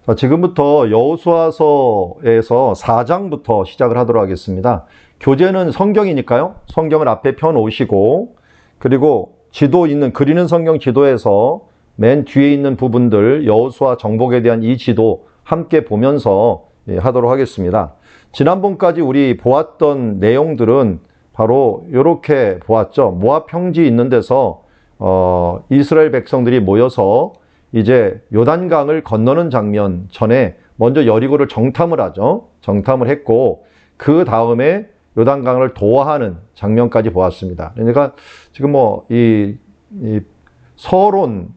자, 지금부터 여호수아서에서 4장부터 시작을 하도록 하겠습니다. 교재는 성경이니까요. 성경을 앞에 펴 놓으시고, 그리고 지도 있는, 그리는 성경 지도에서 맨 뒤에 있는 부분들, 여호수아 정복에 대한 이 지도 함께 보면서 하도록 하겠습니다. 지난번까지 우리 보았던 내용들은 바로 이렇게 보았죠. 모압 평지 있는 데서 이스라엘 백성들이 모여서 이제 요단강을 건너는 장면 전에 먼저 여리고를 정탐을 하죠. 정탐을 했고 그 다음에 요단강을 도하하는 장면까지 보았습니다. 그러니까 지금 이 서론,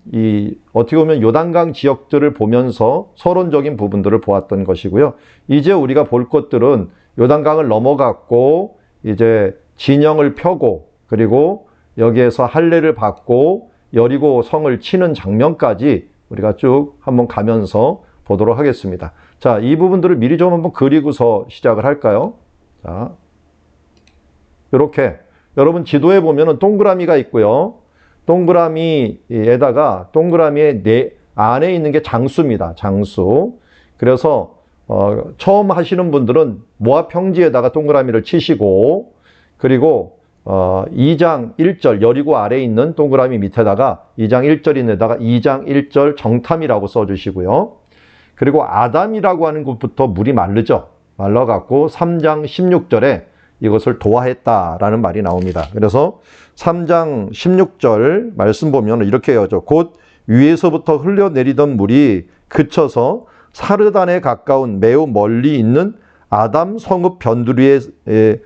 어떻게 보면 요단강 지역들을 보면서 서론적인 부분들을 보았던 것이고요. 이제 우리가 볼 것들은 요단강을 넘어갔고 이제 진영을 펴고 그리고 여기에서 할례를 받고 여리고 성을 치는 장면까지 우리가 쭉 한번 가면서 보도록 하겠습니다. 자, 이 부분들을 미리 좀 한번 그리고서 시작을 할까요? 자, 이렇게 여러분 지도에 보면은 동그라미가 있고요. 동그라미에다가 동그라미의 안에 있는 게 장수입니다. 장수. 그래서 처음 하시는 분들은 모압 평지에다가 동그라미를 치시고 그리고 2장 1절 여리고 아래에 있는 동그라미 밑에다가 2장 1절인데다가 2장 1절 정탐이라고 써주시고요. 그리고 아담이라고 하는 곳부터 물이 마르죠. 말라갖고 3장 16절에 이것을 도하했다라는 말이 나옵니다. 그래서 3장 16절 말씀 보면 이렇게 해야죠. 곧 위에서부터 흘러내리던 물이 그쳐서 사르단에 가까운 매우 멀리 있는 아담 성읍 변두리에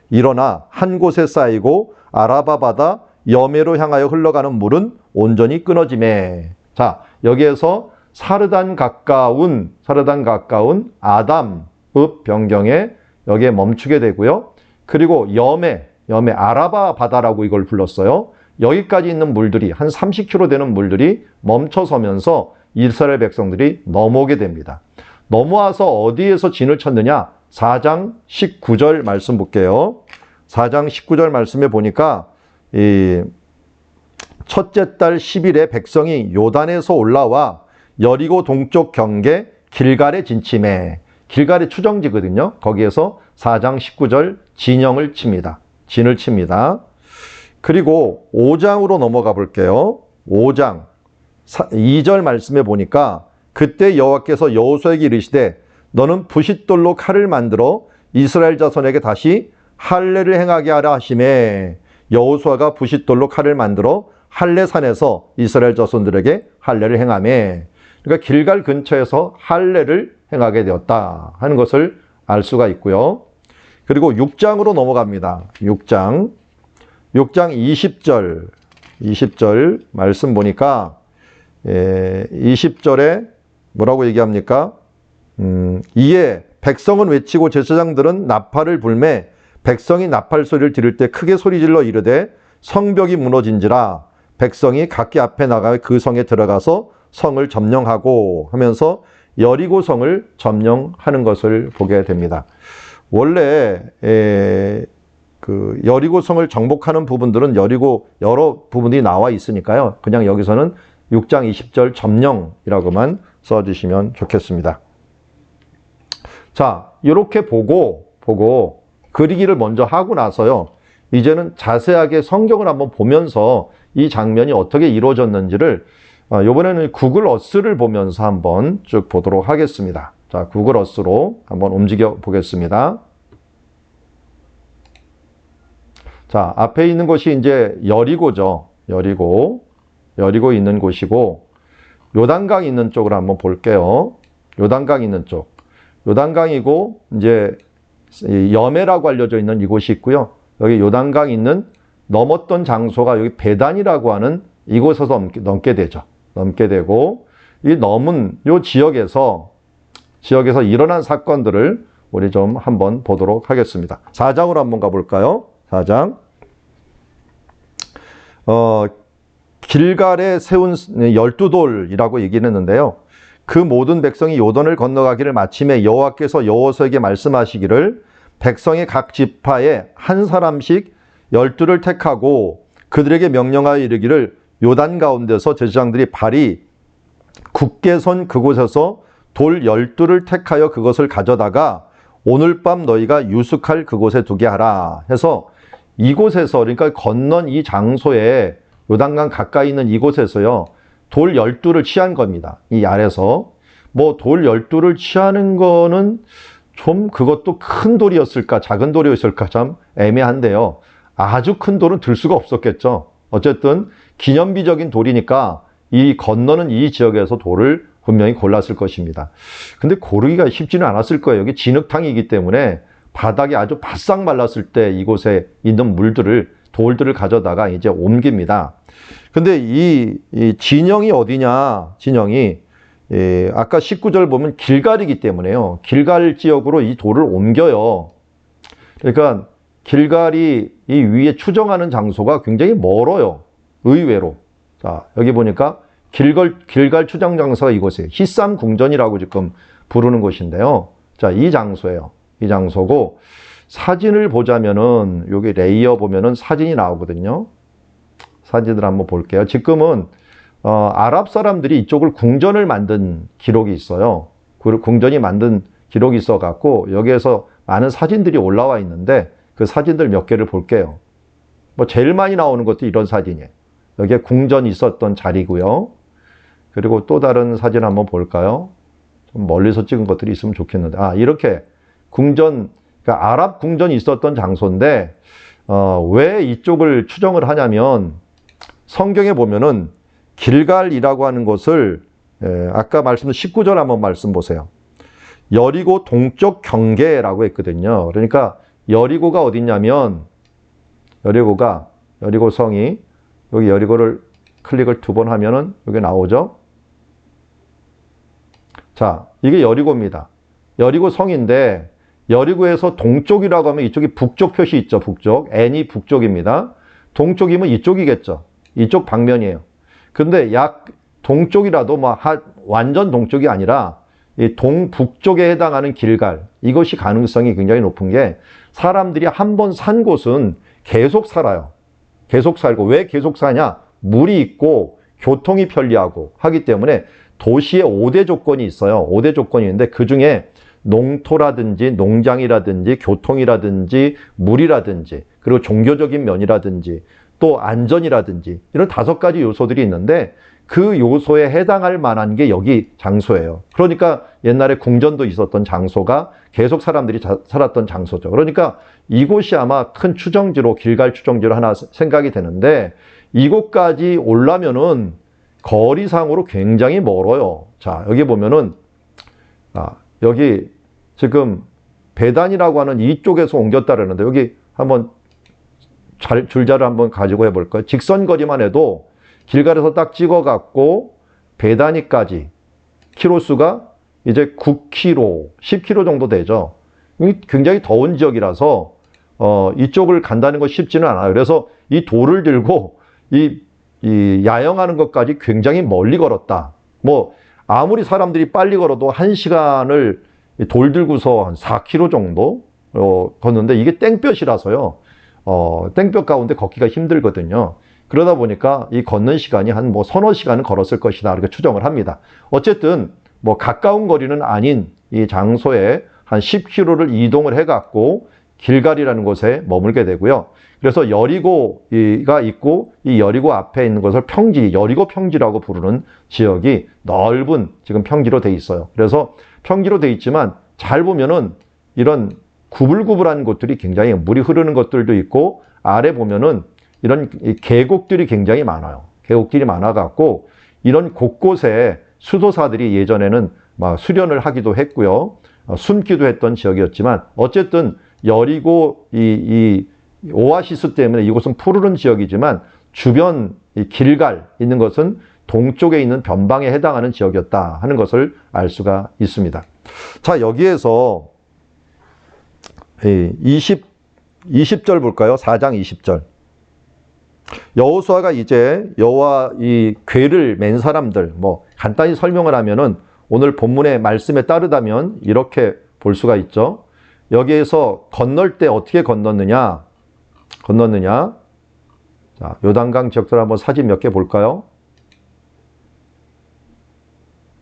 일어나 한 곳에 쌓이고 아라바 바다 여메로 향하여 흘러가는 물은 온전히 끊어지매. 자, 여기에서 사르단 가까운 아담읍 변경에 여기에 멈추게 되고요. 그리고 여메 아라바 바다라고 이걸 불렀어요. 여기까지 있는 물들이 한 30km 되는 물들이 멈춰서면서 이스라엘 백성들이 넘어오게 됩니다. 넘어와서 어디에서 진을 쳤느냐? 4장 19절 말씀 볼게요. 4장 19절 말씀에 보니까 첫째 달 10일에 백성이 요단에서 올라와 여리고 동쪽 경계 길갈에 진침해. 길갈의 추정지거든요. 거기에서 4장 19절 진영을 칩니다. 진을 칩니다. 그리고 5장으로 넘어가 볼게요. 5장 2절 말씀에 보니까 그때 여호와께서 여호수아에게 이르시되 너는 부싯돌로 칼을 만들어 이스라엘 자손에게 다시 할례를 행하게 하라 하시매. 여호수아가 부싯돌로 칼을 만들어 할례산에서 이스라엘 자손들에게 할례를 행하매. 그러니까 길갈 근처에서 할례를 행하게 되었다 하는 것을 알 수가 있고요. 그리고 6장으로 넘어갑니다. 6장 20절 말씀 보니까 20절에 뭐라고 얘기합니까? 이에 백성은 외치고 제사장들은 나팔을 불매 백성이 나팔 소리를 들을 때 크게 소리질러 이르되 성벽이 무너진지라. 백성이 각기 앞에 나가 그 성에 들어가서 성을 점령하고 하면서 여리고 성을 점령하는 것을 보게 됩니다. 원래 그 여리고 성을 정복하는 부분들은 여리고 여러 부분이 나와 있으니까요. 그냥 여기서는 6장 20절 점령이라고만 써주시면 좋겠습니다. 자, 이렇게 보고 그리기를 먼저 하고 나서요. 이제는 자세하게 성경을 한번 보면서 이 장면이 어떻게 이루어졌는지를 이번에는 구글 어스를 보면서 한번 쭉 보도록 하겠습니다. 자, 구글 어스로 한번 움직여 보겠습니다. 자, 앞에 있는 곳이 이제 여리고죠. 여리고 있는 곳이고 요단강 있는 쪽으로 한번 볼게요. 요단강 있는 쪽. 요단강이고 이제 여메라고 알려져 있는 이곳이 있고요. 여기 요단강 있는 넘었던 장소가 여기 베단이라고 하는 이곳에서 넘게 되죠. 넘게 되고 이 넘은 요 지역에서 일어난 사건들을 우리 좀 한번 보도록 하겠습니다. 4장으로 한번 가볼까요? 4장. 길갈에 세운 12돌이라고 얘기를 했는데요. 그 모든 백성이 요단을 건너가기를 마침에 여호와께서 여호수아에게 말씀하시기를 백성의 각 지파에 한 사람씩 12를 택하고 그들에게 명령하여 이르기를 요단 가운데서 제사장들이 발이 굳게 선 그곳에서 돌 12를 택하여 그것을 가져다가 오늘 밤 너희가 유숙할 그곳에 두게 하라 해서 이곳에서 그러니까 건넌 이 장소에 요단강 가까이 있는 이곳에서요. 돌 12를 취한 겁니다. 이 아래서. 뭐 돌 12를 취하는 거는 좀 그것도 큰 돌이었을까 작은 돌이었을까 참 애매한데요. 아주 큰 돌은 들 수가 없었겠죠. 어쨌든 기념비적인 돌이니까 이 건너는 이 지역에서 돌을 분명히 골랐을 것입니다. 근데 고르기가 쉽지는 않았을 거예요. 여기 진흙탕이기 때문에 바닥이 아주 바싹 말랐을 때 이곳에 있는 돌들을 가져다가 이제 옮깁니다. 근데 이 진영이 어디냐? 진영이 아까 19절 보면 길갈이기 때문에요. 길갈 지역으로 이 돌을 옮겨요. 그러니까 길갈이 이 위에 추정하는 장소가 굉장히 멀어요. 의외로. 자, 여기 보니까 길갈 추정 장소가 이곳이에요. 히삼 궁전이라고 지금 부르는 곳인데요. 자, 이 장소예요. 이 장소고 사진을 보자면은 여기 레이어 보면은 사진이 나오거든요. 사진을 한번 볼게요. 지금은 아랍 사람들이 이쪽을 궁전을 만든 기록이 있어요. 궁전이 만든 기록이 있어 갖고 여기에서 많은 사진들이 올라와 있는데 그 사진들 몇 개를 볼게요. 뭐 제일 많이 나오는 것도 이런 사진이에요. 여기에 궁전이 있었던 자리고요. 그리고 또 다른 사진 한번 볼까요? 좀 멀리서 찍은 것들이 있으면 좋겠는데 이렇게 궁전, 그러니까 아랍 궁전이 있었던 장소인데 왜 이쪽을 추정을 하냐면 성경에 보면은 길갈이라고 하는 곳을 아까 말씀드린 19절 한번 말씀 보세요. 여리고 동쪽 경계라고 했거든요. 그러니까 여리고가 어딨냐면 여리고 성이 여기 여리고를 클릭을 2번 하면은 여기 나오죠. 자, 이게 여리고입니다. 여리고 성인데 여리고에서 동쪽이라고 하면 이쪽이 북쪽 표시 있죠. 북쪽. N이 북쪽입니다. 동쪽이면 이쪽이겠죠. 이쪽 방면이에요. 근데 약 동쪽이라도 완전 동쪽이 아니라 이 동북쪽에 해당하는 길갈, 이것이 가능성이 굉장히 높은 게 사람들이 한 번 산 곳은 계속 살아요. 계속 살고. 왜 계속 사냐? 물이 있고 교통이 편리하고 하기 때문에 도시에 5대 조건이 있어요. 5대 조건이 있는데 그중에 농토라든지 농장이라든지 교통이라든지 물이라든지 그리고 종교적인 면이라든지 또 안전이라든지 이런 5가지 요소들이 있는데 그 요소에 해당할 만한 게 여기 장소예요. 그러니까 옛날에 궁전도 있었던 장소가 계속 사람들이 살았던 장소죠. 그러니까 이곳이 아마 큰 추정지로 길갈 추정지로 하나 생각이 되는데 이곳까지 오려면은 거리상으로 굉장히 멀어요. 자, 여기 보면은 여기 지금 베단이라고 하는 이쪽에서 옮겼다 그러는데 여기 한번 줄자를 한번 가지고 해볼까요? 직선거리만 해도 길갈에서 딱 찍어갖고 베다니까지 키로수가 이제 9km, 10km 정도 되죠. 굉장히 더운 지역이라서 이쪽을 간다는 건 쉽지는 않아요. 그래서 이 돌을 들고 이 야영하는 것까지 굉장히 멀리 걸었다. 뭐 아무리 사람들이 빨리 걸어도 1시간을 돌 들고서 한 4km 정도 걷는데 이게 땡볕이라서요. 땡볕 가운데 걷기가 힘들거든요. 그러다 보니까 이 걷는 시간이 한 서너 시간은 걸었을 것이다. 이렇게 추정을 합니다. 어쨌든 가까운 거리는 아닌 이 장소에 한 10km를 이동을 해갖고 길갈이라는 곳에 머물게 되고요. 그래서 여리고가 있고 이 여리고 앞에 있는 것을 여리고 평지라고 부르는 지역이 넓은 지금 평지로 돼 있어요. 그래서 평지로 돼 있지만 잘 보면은 이런 구불구불한 곳들이 굉장히 물이 흐르는 것들도 있고 아래 보면은 이런 계곡들이 굉장히 많아요. 계곡들이 많아갖고 이런 곳곳에 수도사들이 예전에는 막 수련을 하기도 했고요. 숨기도 했던 지역이었지만 어쨌든 여리고 이 오아시스 때문에 이곳은 푸르른 지역이지만 주변 이 길갈 있는 것은 동쪽에 있는 변방에 해당하는 지역이었다 하는 것을 알 수가 있습니다. 자, 여기에서 20절 볼까요? 4장 20절. 여호수아가 이제 여호와 이 궤를 맨 사람들 간단히 설명을 하면은 오늘 본문의 말씀에 따르다면 이렇게 볼 수가 있죠. 여기에서 건널 때 어떻게 건넜느냐? 자, 요단강 지역들 한번 사진 몇 개 볼까요?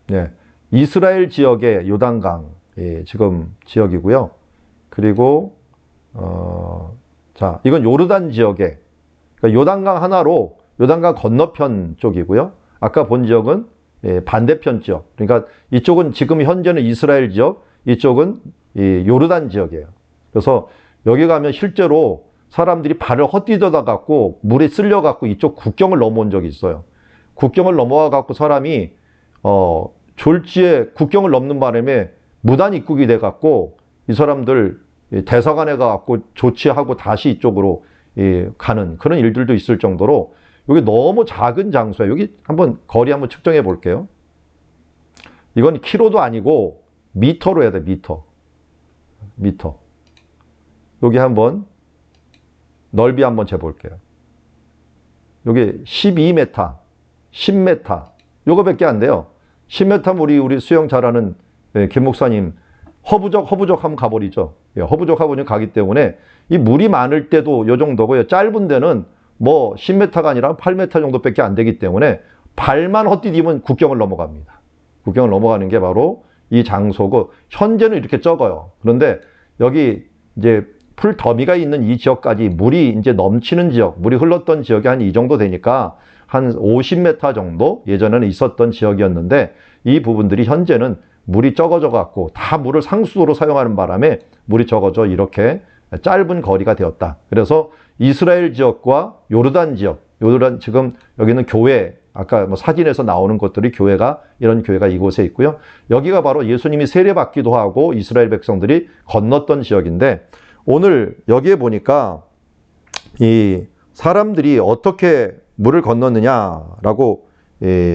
네. 이스라엘 지역의 요단강 지금 지역이고요. 그리고 자, 이건 요르단 지역의, 그러니까 요단강 하나로 요단강 건너편 쪽이고요. 아까 본 지역은 반대편 지역. 그러니까 이쪽은 지금 현재는 이스라엘 지역, 이쪽은 요르단 지역이에요. 그래서 여기 가면 실제로 사람들이 발을 헛디뎌다 갖고 물에 쓸려 갖고 이쪽 국경을 넘어온 적이 있어요. 국경을 넘어와 갖고 사람이 졸지에 국경을 넘는 바람에 무단 입국이 돼 갖고 이 사람들 대사관에 가 갖고 조치하고 다시 이쪽으로 가는 그런 일들도 있을 정도로 여기 너무 작은 장소예요. 여기 한번 거리 한번 측정해 볼게요. 이건 키로도 아니고 미터로 해야 돼. 미터. 여기 한번 넓이 한번 재볼게요. 여기 12m, 10m 요거밖에 안 돼요. 10m 우리 수영 잘하는 김 목사님 허부적 하면 가버리죠. 허부적 하면 가기 때문에 이 물이 많을 때도 요 정도고요. 짧은 데는 뭐 10m가 아니라 8m 정도밖에 안 되기 때문에 발만 헛디디면 국경을 넘어갑니다. 국경을 넘어가는 게 바로 이 장소고 현재는 이렇게 적어요. 그런데 여기 이제 풀 더미가 있는 이 지역까지 물이 이제 넘치는 지역, 물이 흘렀던 지역이 한 이 정도 되니까 한 50m 정도 예전에는 있었던 지역이었는데 이 부분들이 현재는 물이 적어져 갖고 다 물을 상수도로 사용하는 바람에 물이 적어져 이렇게 짧은 거리가 되었다. 그래서 이스라엘 지역과 요르단 지역, 요르단 지금 여기는 교회, 아까 뭐 사진에서 나오는 것들이 교회가 이런 교회가 이곳에 있고요. 여기가 바로 예수님이 세례받기도 하고 이스라엘 백성들이 건넜던 지역인데 오늘 여기에 보니까 이 사람들이 어떻게 물을 건넜느냐라고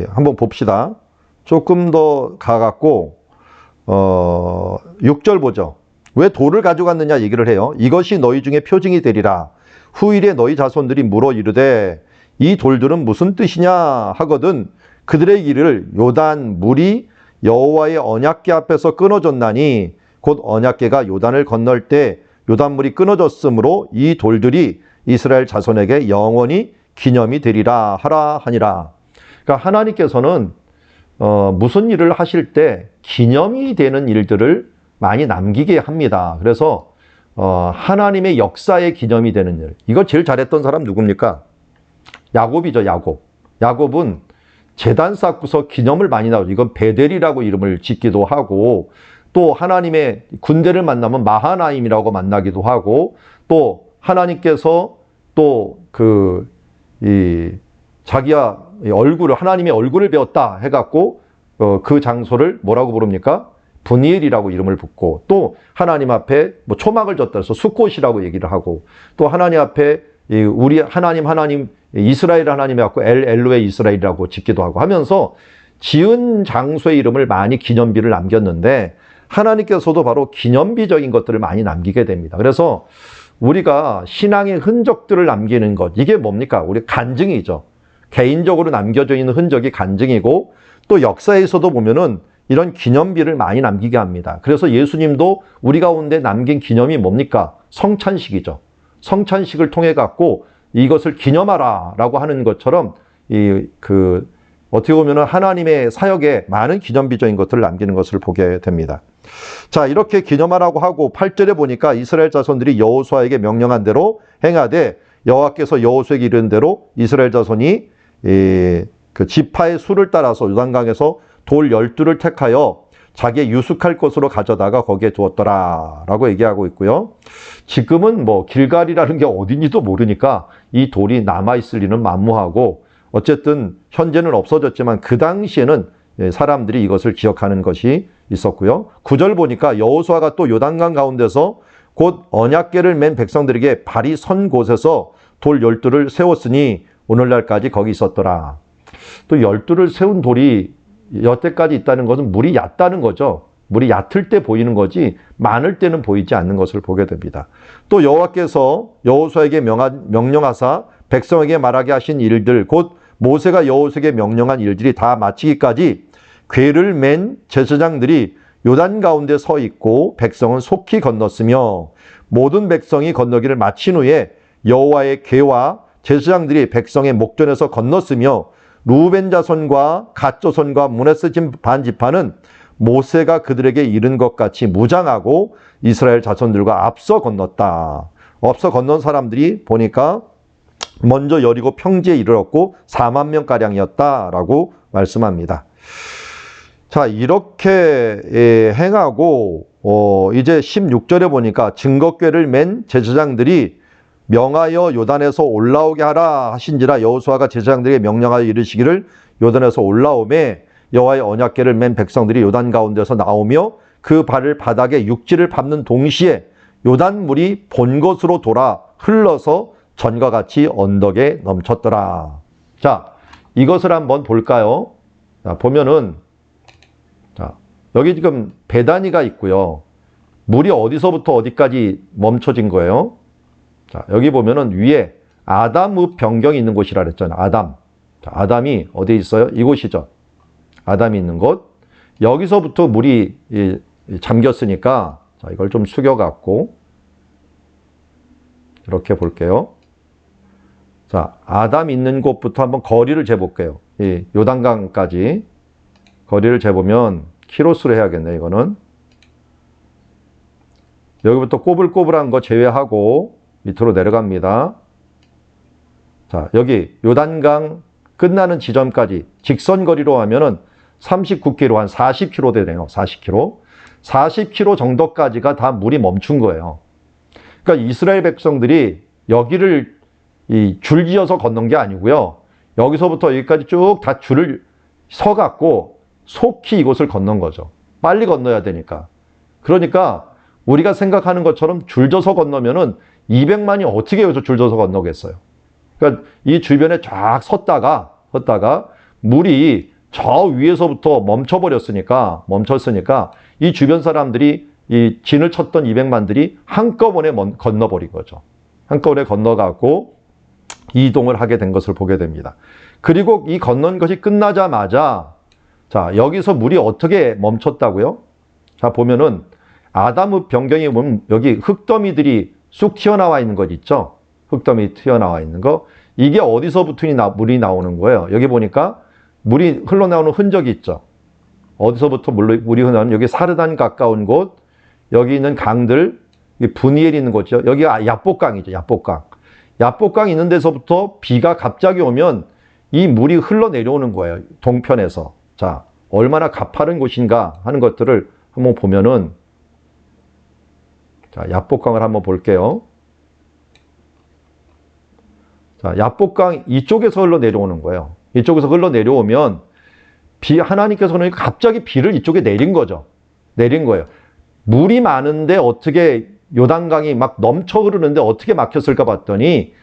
한번 봅시다. 조금 더 가갖고 6절 보죠. 왜 돌을 가져갔느냐 얘기를 해요. 이것이 너희 중에 표징이 되리라. 후일에 너희 자손들이 물어 이르되 이 돌들은 무슨 뜻이냐 하거든 그들의 이를 요단 물이 여호와의 언약궤 앞에서 끊어졌나니 곧 언약궤가 요단을 건널 때 요단물이 끊어졌으므로 이 돌들이 이스라엘 자손에게 영원히 기념이 되리라 하라 하니라. 그러니까 하나님께서는 무슨 일을 하실 때 기념이 되는 일들을 많이 남기게 합니다. 그래서 하나님의 역사의 기념이 되는 일. 이거 제일 잘했던 사람 누굽니까? 야곱이죠. 야곱은 제단 쌓고서 기념을 많이 나오죠. 이건 베델이라고 이름을 짓기도 하고 또 하나님의 군대를 만나면 마하나임이라고 만나기도 하고 또 하나님께서 또 자기야 얼굴을 하나님의 얼굴을 배웠다 해갖고 그 장소를 뭐라고 부릅니까? 분이엘이라고 이름을 붙고 또 하나님 앞에 뭐 초막을 졌다 해서 수콧이라고 얘기를 하고 또 하나님 앞에 우리 하나님 이스라엘 하나님이 갖고 엘로의 이스라엘이라고 짓기도 하고 하면서 지은 장소의 이름을 많이 기념비를 남겼는데 하나님께서도 바로 기념비적인 것들을 많이 남기게 됩니다. 그래서 우리가 신앙의 흔적들을 남기는 것 이게 뭡니까? 우리 간증이죠. 개인적으로 남겨져 있는 흔적이 간증이고 또 역사에서도 보면은 이런 기념비를 많이 남기게 합니다. 그래서 예수님도 우리 가운데 남긴 기념이 뭡니까? 성찬식이죠. 성찬식을 통해 갖고 이것을 기념하라라고 하는 것처럼 어떻게 보면은 하나님의 사역에 많은 기념비적인 것들을 남기는 것을 보게 됩니다. 자, 이렇게 기념하라고 하고 8절에 보니까 이스라엘 자손들이 여호수아에게 명령한 대로 행하되 여호와께서 여호수아에게 이른 대로 이스라엘 자손이 그 지파의 수를 따라서 요단강에서 돌 12를 택하여 자기의 유숙할 곳으로 가져다가 거기에 두었더라 라고 얘기하고 있고요. 지금은 뭐 길갈이라는 게 어딘지도 모르니까 이 돌이 남아있을 리는 만무하고 어쨌든 현재는 없어졌지만 그 당시에는 사람들이 이것을 기억하는 것이 있었고요. 9절 보니까 여호수아가 또 요단강 가운데서 곧 언약궤를 맨 백성들에게 발이 선 곳에서 돌 12를 세웠으니 오늘날까지 거기 있었더라. 또 12를 세운 돌이 여태까지 있다는 것은 물이 얕다는 거죠. 물이 얕을 때 보이는 거지 많을 때는 보이지 않는 것을 보게 됩니다. 또 여호와께서 여호수아에게 명령하사 백성에게 말하게 하신 일들 곧 모세가 여호수아에게 명령한 일들이 다 마치기까지 궤를 맨 제사장들이 요단 가운데 서 있고 백성은 속히 건넜으며 모든 백성이 건너기를 마친 후에 여호와의 궤와 제사장들이 백성의 목전에서 건넜으며 루벤 자손과 갓 자손과 므낫세 반 지파는 모세가 그들에게 이른 것 같이 무장하고 이스라엘 자손들과 앞서 건넜다. 앞서 건넌 사람들이 보니까 먼저 여리고 평지에 이르렀고 4만 명가량이었다라고 말씀합니다. 자, 이렇게 행하고 이제 16절에 보니까 증거궤를 맨 제사장들이 명하여 요단에서 올라오게 하라 하신지라 여호수아가 제사장들에게 명령하여 이르시기를 요단에서 올라오매 여호와의 언약궤를 맨 백성들이 요단 가운데서 나오며 그 발을 바닥에 육지를 밟는 동시에 요단물이 본 곳으로 돌아 흘러서 전과 같이 언덕에 넘쳤더라. 자, 이것을 한번 볼까요? 자, 보면은 자, 여기 지금 배단위가 있고요. 물이 어디서부터 어디까지 멈춰진 거예요? 자, 여기 보면은 위에 아담의 변경이 있는 곳이라 그랬잖아요. 아담. 자, 아담이 어디에 있어요? 이곳이죠. 아담이 있는 곳. 여기서부터 물이 잠겼으니까 자, 이걸 좀 숙여갖고 이렇게 볼게요. 자, 아담 있는 곳부터 한번 거리를 재볼게요. 이 요단강까지 거리를 재보면 키로수로 해야겠네, 이거는. 여기부터 꼬불꼬불한 거 제외하고 밑으로 내려갑니다. 자, 여기 요단강 끝나는 지점까지 직선거리로 하면은 39km, 한 40km 되네요. 40km. 40km 정도까지가 다 물이 멈춘 거예요. 그러니까 이스라엘 백성들이 여기를 줄지어서 건넌 게 아니고요. 여기서부터 여기까지 쭉 다 줄을 서갖고 속히 이곳을 건넌 거죠. 빨리 건너야 되니까. 그러니까 우리가 생각하는 것처럼 줄져서 건너면은 200만이 어떻게 여기서 줄져서 건너겠어요. 그러니까 이 주변에 쫙 섰다가 물이 저 위에서부터 멈췄으니까 이 주변 사람들이 이 진을 쳤던 200만들이 한꺼번에 건너버린 거죠. 한꺼번에 건너가고 이동을 하게 된 것을 보게 됩니다. 그리고 이 건넌 것이 끝나자마자 자, 여기서 물이 어떻게 멈췄다고요? 자, 보면은 아담의 변경이 보면 여기 흙더미들이 쑥 튀어나와 있는 것 있죠? 흙더미 튀어나와 있는 거. 이게 어디서부터 물이 나오는 거예요? 여기 보니까 물이 흘러나오는 흔적이 있죠? 어디서부터 물이 흘러나오는 여기 사르단 가까운 곳, 여기 있는 강들, 분이엘 있는 곳이죠. 여기가 야복강이죠. 야복강 있는 데서부터 비가 갑자기 오면 이 물이 흘러내려오는 거예요. 동편에서. 자, 얼마나 가파른 곳인가 하는 것들을 한번 보면은 자, 야복강을 한번 볼게요. 자, 야복강 이쪽에서 흘러내려오는 거예요. 이쪽에서 흘러내려오면 하나님께서는 갑자기 비를 이쪽에 내린 거죠. 내린 거예요. 물이 많은데 어떻게 요단강이 막 넘쳐 흐르는데 어떻게 막혔을까 봤더니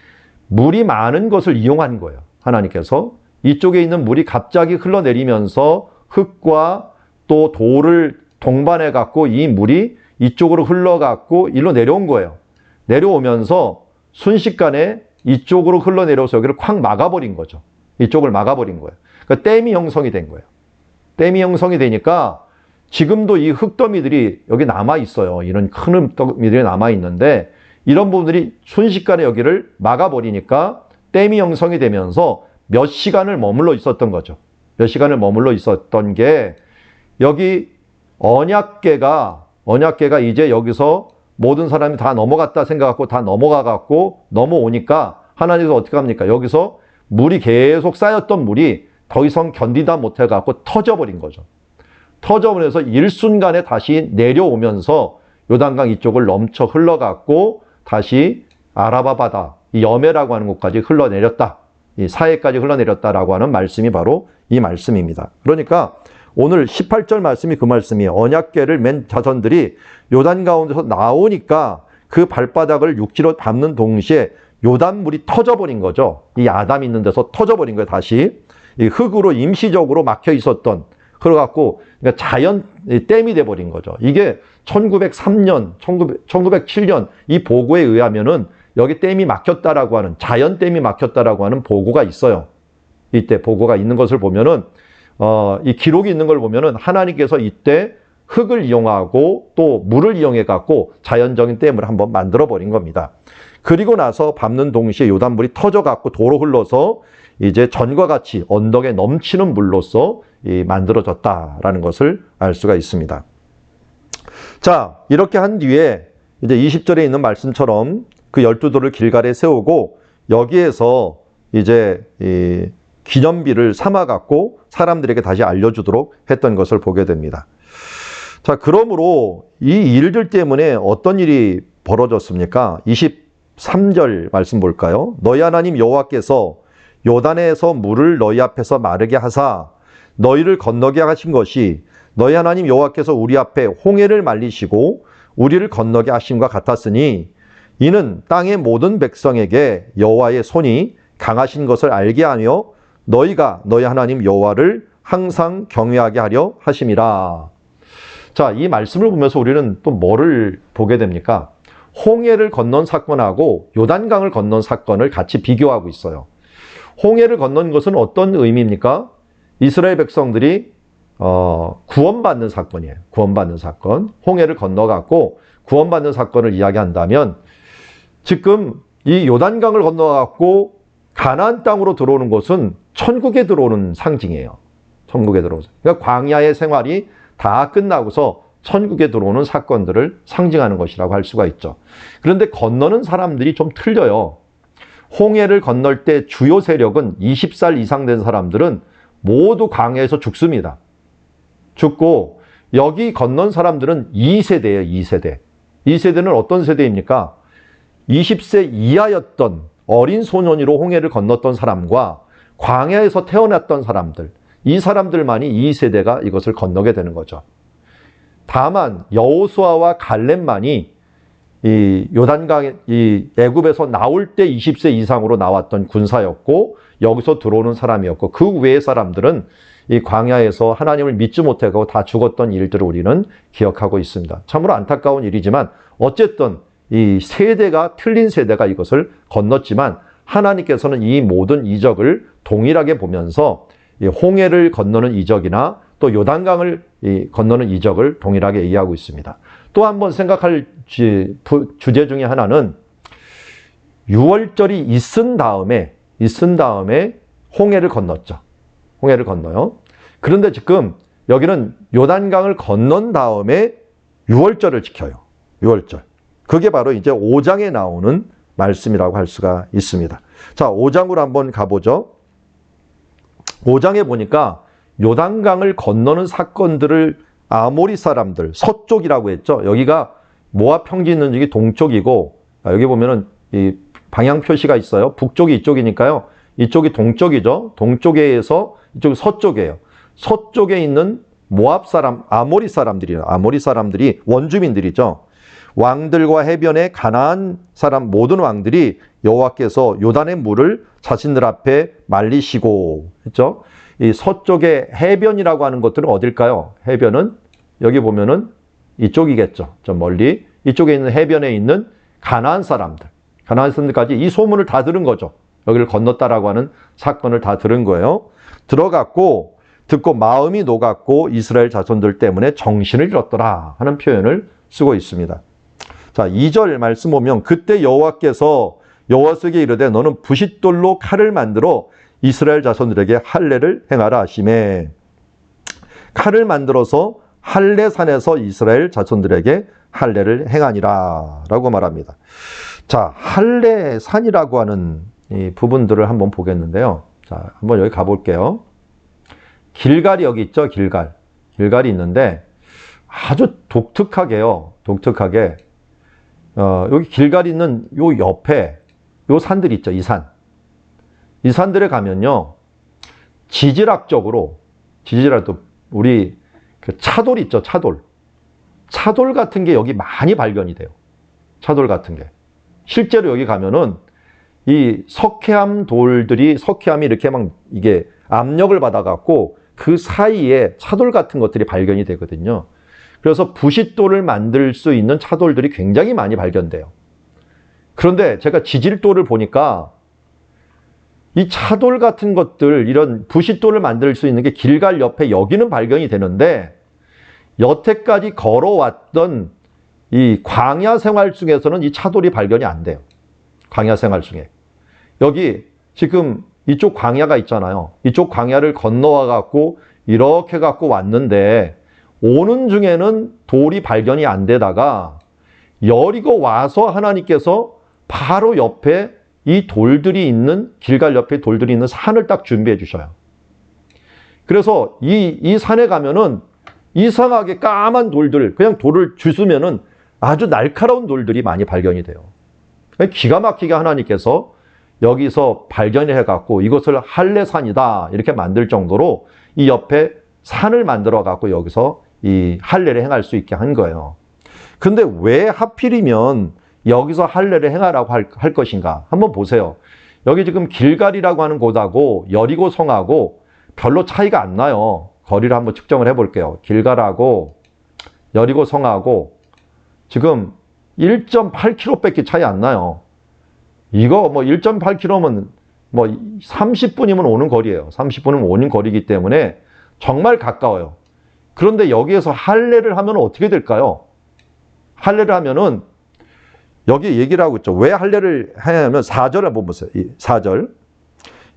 물이 많은 것을 이용한 거예요. 하나님께서 이쪽에 있는 물이 갑자기 흘러내리면서 흙과 또 돌을 동반해 갖고 이 물이 이쪽으로 흘러갖고 일로 내려온 거예요. 내려오면서 순식간에 이쪽으로 흘러내려서 여기를 콱 막아버린 거죠. 이쪽을 막아버린 거예요. 그러니까 댐이 형성이 된 거예요. 댐이 형성이 되니까 지금도 이 흙더미들이 여기 남아있어요. 이런 큰 흙더미들이 남아있는데 이런 부분들이 순식간에 여기를 막아버리니까 댐이 형성이 되면서 몇 시간을 머물러 있었던 거죠. 몇 시간을 머물러 있었던 게 여기 언약궤가 이제 여기서 모든 사람이 다 넘어갔다 생각하고 다 넘어가갖고 넘어오니까 하나님께서 어떻게 합니까? 여기서 물이 계속 쌓였던 물이 더 이상 견디다 못해갖고 터져버린 거죠. 터져버려서 일순간에 다시 내려오면서 요단강 이쪽을 넘쳐 흘러갔고 다시 아라바 바다, 이 여메라고 하는 곳까지 흘러내렸다. 이 사해까지 흘러내렸다라고 하는 말씀이 바로 이 말씀입니다. 그러니까 오늘 18절 말씀이 그 말씀이에요. 언약궤를 맨 자손들이 요단 가운데서 나오니까 그 발바닥을 육지로 밟는 동시에 요단물이 터져버린 거죠. 이 아담 있는 데서 터져버린 거예요. 다시 이 흙으로 임시적으로 막혀 있었던 그래갖고 그러니까 자연 댐이 돼버린 거죠. 이게 1903년, 1907년 이 보고에 의하면은 여기 댐이 막혔다라고 하는 자연 댐이 막혔다라고 하는 보고가 있어요. 이때 보고가 있는 것을 보면은 이 기록이 있는 걸 보면은 하나님께서 이때 흙을 이용하고 또 물을 이용해 갖고 자연적인 댐을 한번 만들어 버린 겁니다. 그리고 나서 밟는 동시에 요단물이 터져 갖고 도로 흘러서 이제 전과 같이 언덕에 넘치는 물로서 만들어졌다라는 것을 알 수가 있습니다. 자, 이렇게 한 뒤에 이제 20절에 있는 말씀처럼 그 12돌을 길갈에 세우고 여기에서 이제 이 기념비를 삼아 갖고 사람들에게 다시 알려주도록 했던 것을 보게 됩니다. 자, 그러므로 이 일들 때문에 어떤 일이 벌어졌습니까? 23절 말씀 볼까요? 너희 하나님 여호와께서 요단에서 물을 너희 앞에서 마르게 하사 너희를 건너게 하신 것이 너희 하나님 여호와께서 우리 앞에 홍해를 말리시고 우리를 건너게 하심과 같았으니 이는 땅의 모든 백성에게 여호와의 손이 강하신 것을 알게 하며 너희가 너희 하나님 여호와를 항상 경외하게 하려 하심이라. 자, 이 말씀을 보면서 우리는 또 뭐를 보게 됩니까? 홍해를 건넌 사건하고 요단강을 건넌 사건을 같이 비교하고 있어요. 홍해를 건넌 것은 어떤 의미입니까? 이스라엘 백성들이 구원받는 사건이에요. 구원받는 사건. 홍해를 건너갖고 구원받는 사건을 이야기한다면 지금 이 요단강을 건너갖고 가나안 땅으로 들어오는 것은 천국에 들어오는 상징이에요. 천국에 들어오는. 그러니까 광야의 생활이 다 끝나고서 천국에 들어오는 사건들을 상징하는 것이라고 할 수가 있죠. 그런데 건너는 사람들이 좀 틀려요. 홍해를 건널 때 주요 세력은 20살 이상 된 사람들은 모두 광야에서 죽습니다. 죽고 여기 건넌 사람들은 2세대예요. 2세대. 2세대는 어떤 세대입니까? 20세 이하였던 어린 소년으로 홍해를 건넜던 사람과 광야에서 태어났던 사람들, 이 사람들만이 2세대가 이것을 건너게 되는 거죠. 다만 여호수아와 갈렙만이 이 요단강, 이 애굽에서 나올 때 20세 이상으로 나왔던 군사였고 여기서 들어오는 사람이었고 그 외의 사람들은 이 광야에서 하나님을 믿지 못하고 다 죽었던 일들을 우리는 기억하고 있습니다. 참으로 안타까운 일이지만 어쨌든 이 세대가 틀린 세대가 이것을 건넜지만 하나님께서는 이 모든 이적을 동일하게 보면서 이 홍해를 건너는 이적이나 또 요단강을 건너는 이적을 동일하게 이해하고 있습니다. 또 한 번 생각할 주제 중에 하나는 유월절이 있은 다음에 홍해를 건넜죠. 홍해를 건너요. 그런데 지금 여기는 요단강을 건넌 다음에 유월절을 지켜요. 유월절. 그게 바로 이제 5장에 나오는 말씀이라고 할 수가 있습니다. 자, 5장으로 한번 가보죠. 5장에 보니까 요단강을 건너는 사건들을 아모리 사람들, 서쪽이라고 했죠. 여기가 모압 평지 있는 쪽이 동쪽이고, 여기 보면은 이 방향 표시가 있어요. 북쪽이 이쪽이니까요. 이쪽이 동쪽이죠. 동쪽에서 이쪽이 서쪽이에요. 서쪽에 있는 모압 사람, 아모리 사람들이에요. 아모리 사람들이 원주민들이죠. 왕들과 해변의 가나안 사람 모든 왕들이 여호와께서 요단의 물을 자신들 앞에 말리시고 했죠. 이 서쪽의 해변이라고 하는 것들은 어딜까요? 해변은 여기 보면은 이쪽이겠죠. 저 멀리 이쪽에 있는 해변에 있는 가나안 사람들까지 이 소문을 다 들은 거죠. 여기를 건넜다라고 하는 사건을 다 들은 거예요. 들어갔고 듣고 마음이 녹았고 이스라엘 자손들 때문에 정신을 잃었더라 하는 표현을 쓰고 있습니다. 자, 2절 말씀 보면 그때 여호와께서 여호와에게 이르되 너는 부싯돌로 칼을 만들어 이스라엘 자손들에게 할례를 행하라 하시매. 칼을 만들어서 할례산에서 이스라엘 자손들에게 할례를 행하니라 라고 말합니다. 자, 할례산이라고 하는 이 부분들을 한번 보겠는데요. 자, 한번 여기 가볼게요. 길갈이 여기 있죠. 길갈이 있는데 아주 독특하게 여기 길갈이 있는 요 옆에 요 산들 있죠. 이 산들에 가면요. 지질학적으로 우리 그 차돌 있죠. 차돌 같은 게 여기 많이 발견이 돼요. 차돌 같은 게. 실제로 여기 가면은 이 석회암 돌들이 석회암이 이렇게 막 이게 압력을 받아갖고 그 사이에 차돌 같은 것들이 발견이 되거든요. 그래서 부싯돌을 만들 수 있는 차돌들이 굉장히 많이 발견돼요. 그런데 제가 지질돌을 보니까 이 차돌 같은 것들, 이런 부싯돌을 만들 수 있는 게 길갈 옆에 여기는 발견이 되는데 여태까지 걸어왔던 이 광야 생활 중에서는 이 차돌이 발견이 안 돼요. 광야 생활 중에. 여기 지금 이쪽 광야가 있잖아요. 이쪽 광야를 건너와 갖고 이렇게 갖고 왔는데 오는 중에는 돌이 발견이 안 되다가 여리고 와서 하나님께서 바로 옆에 이 돌들이 있는 길갈 옆에 돌들이 있는 산을 딱 준비해 주셔요. 그래서 이 산에 가면은 이상하게 까만 돌들, 그냥 돌을 주스면은 아주 날카로운 돌들이 많이 발견이 돼요. 기가 막히게 하나님께서 여기서 발견해 갖고 이것을 할례산이다 이렇게 만들 정도로 이 옆에 산을 만들어 갖고 여기서 이 할례를 행할 수 있게 한 거예요. 근데 왜 하필이면 여기서 할례를 행하라고 할 것인가? 한번 보세요. 여기 지금 길갈이라고 하는 곳하고 여리고 성하고 별로 차이가 안 나요. 거리를 한번 측정을 해볼게요. 길갈하고 여리고 성하고 지금 1.8km밖에 차이 안 나요. 이거 뭐 1.8km면 뭐 30분이면 오는 거리예요. 30분이면 오는 거리이기 때문에 정말 가까워요. 그런데 여기에서 할례를 하면 어떻게 될까요? 할례를 하면은 여기 얘기를 하고 있죠. 왜 할례를 하냐면 4절을 한번 보세요. 4절.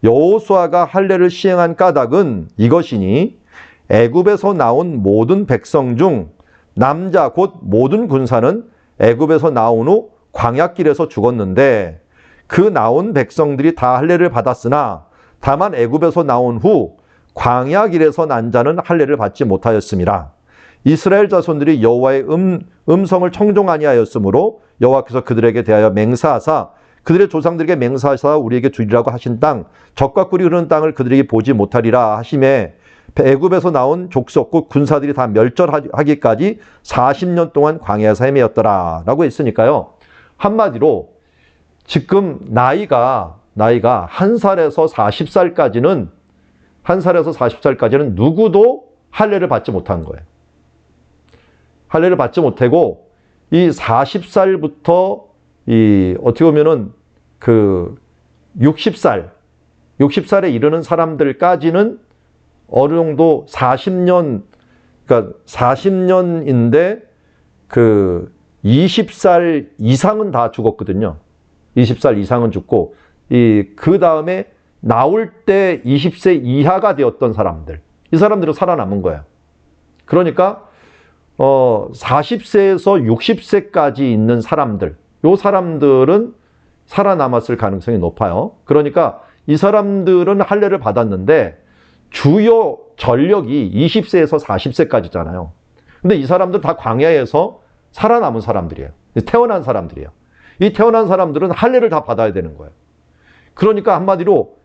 여호수아가 할례를 시행한 까닭은 이것이니 애굽에서 나온 모든 백성 중 남자 곧 모든 군사는 애굽에서 나온 후 광야길에서 죽었는데 그 나온 백성들이 다 할례를 받았으나 다만 애굽에서 나온 후 광야길에서 난 자는 할례를 받지 못하였습니다. 이스라엘 자손들이 여호와의 음성을 청종하니 하였으므로 여호와께서 그들에게 대하여 맹세하사 그들의 조상들에게 맹세하사 우리에게 주리라고 하신 땅 젖과 꿀이 흐르는 땅을 그들에게 보지 못하리라 하심에 애굽에서 나온 족속 곧 군사들이 다 멸절하기까지 40년 동안 광야에서 헤매었더라 라고 했으니까요. 한마디로 지금 나이가 1살에서 40살까지는 누구도 할례를 받지 못한 거예요. 할례를 받지 못하고 이 40살부터 이 어떻게 보면은 그 60살에 이르는 사람들까지는 어느 정도 40년, 그러니까 40년인데 그 20살 이상은 다 죽었거든요. 20살 이상은 죽고 그 다음에 나올 때 20세 이하가 되었던 사람들, 이 사람들은 살아남은 거예요. 그러니까 40세에서 60세까지 있는 사람들, 이 사람들은 살아남았을 가능성이 높아요. 그러니까 이 사람들은 할례를 받았는데 주요 전력이 20세에서 40세까지잖아요. 근데 이 사람들 다 광야에서 살아남은 사람들이에요. 태어난 사람들이에요. 이 태어난 사람들은 할례를 다 받아야 되는 거예요. 그러니까 한마디로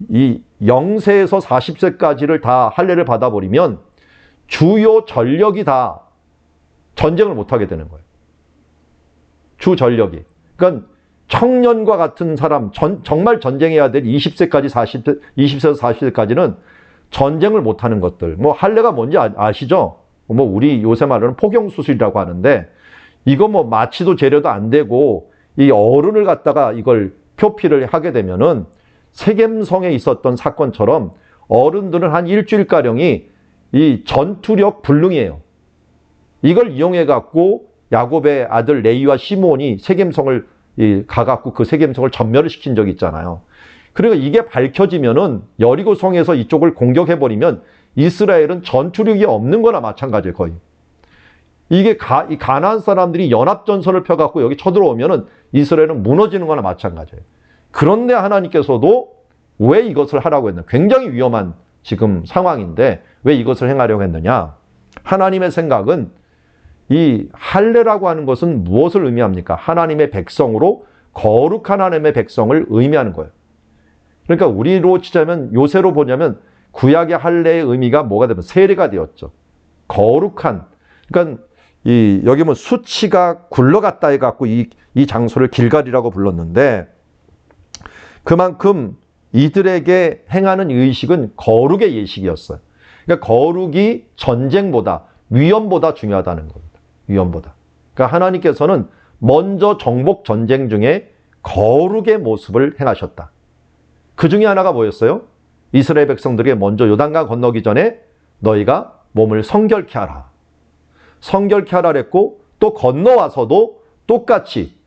이 0세에서 40세까지를 다 할례를 받아버리면 주요 전력이 다 전쟁을 못하게 되는 거예요. 주 전력이. 그러니까 청년과 같은 사람, 정말 전쟁해야 될 20세까지 20세에서 40세까지는 전쟁을 못하는 것들. 뭐 할례가 뭔지 아시죠? 뭐 우리 요새 말로는 포경수술이라고 하는데 이거 뭐 마취도 재료도 안 되고 이 어른을 갖다가 이걸 표피를 하게 되면은 세겜성에 있었던 사건처럼 어른들은 한 일주일가량이 이 전투력 불능이에요. 이걸 이용해 갖고 야곱의 아들 레위와 시몬이 세겜성을 가갖고 그 세겜성을 전멸을 시킨 적이 있잖아요. 그러니까 이게 밝혀지면은 여리고성에서 이쪽을 공격해버리면 이스라엘은 전투력이 없는 거나 마찬가지예요, 거의. 이게 이 가나안 사람들이 연합전선을 펴갖고 여기 쳐들어오면은 이스라엘은 무너지는 거나 마찬가지예요. 그런데 하나님께서도 왜 이것을 하라고 했느냐? 굉장히 위험한 지금 상황인데 왜 이것을 행하려고 했느냐? 하나님의 생각은 이 할례라고 하는 것은 무엇을 의미합니까? 하나님의 백성으로 거룩한 하나님의 백성을 의미하는 거예요. 그러니까 우리로 치자면 요새로 보냐면 구약의 할례의 의미가 뭐가 되면 세례가 되었죠. 거룩한. 그러니까 여기 뭐 수치가 굴러갔다 해갖고 이 장소를 길갈이라고 불렀는데 그만큼 이들에게 행하는 의식은 거룩의 예식이었어요. 그러니까 거룩이 전쟁보다 위험보다 중요하다는 겁니다. 위험보다. 그러니까 하나님께서는 먼저 정복 전쟁 중에 거룩의 모습을 행하셨다. 그 중에 하나가 뭐였어요? 이스라엘 백성들에게 먼저 요단강 건너기 전에 너희가 몸을 성결케 하라. 성결케 하라 그랬고 또 건너와서도 똑같이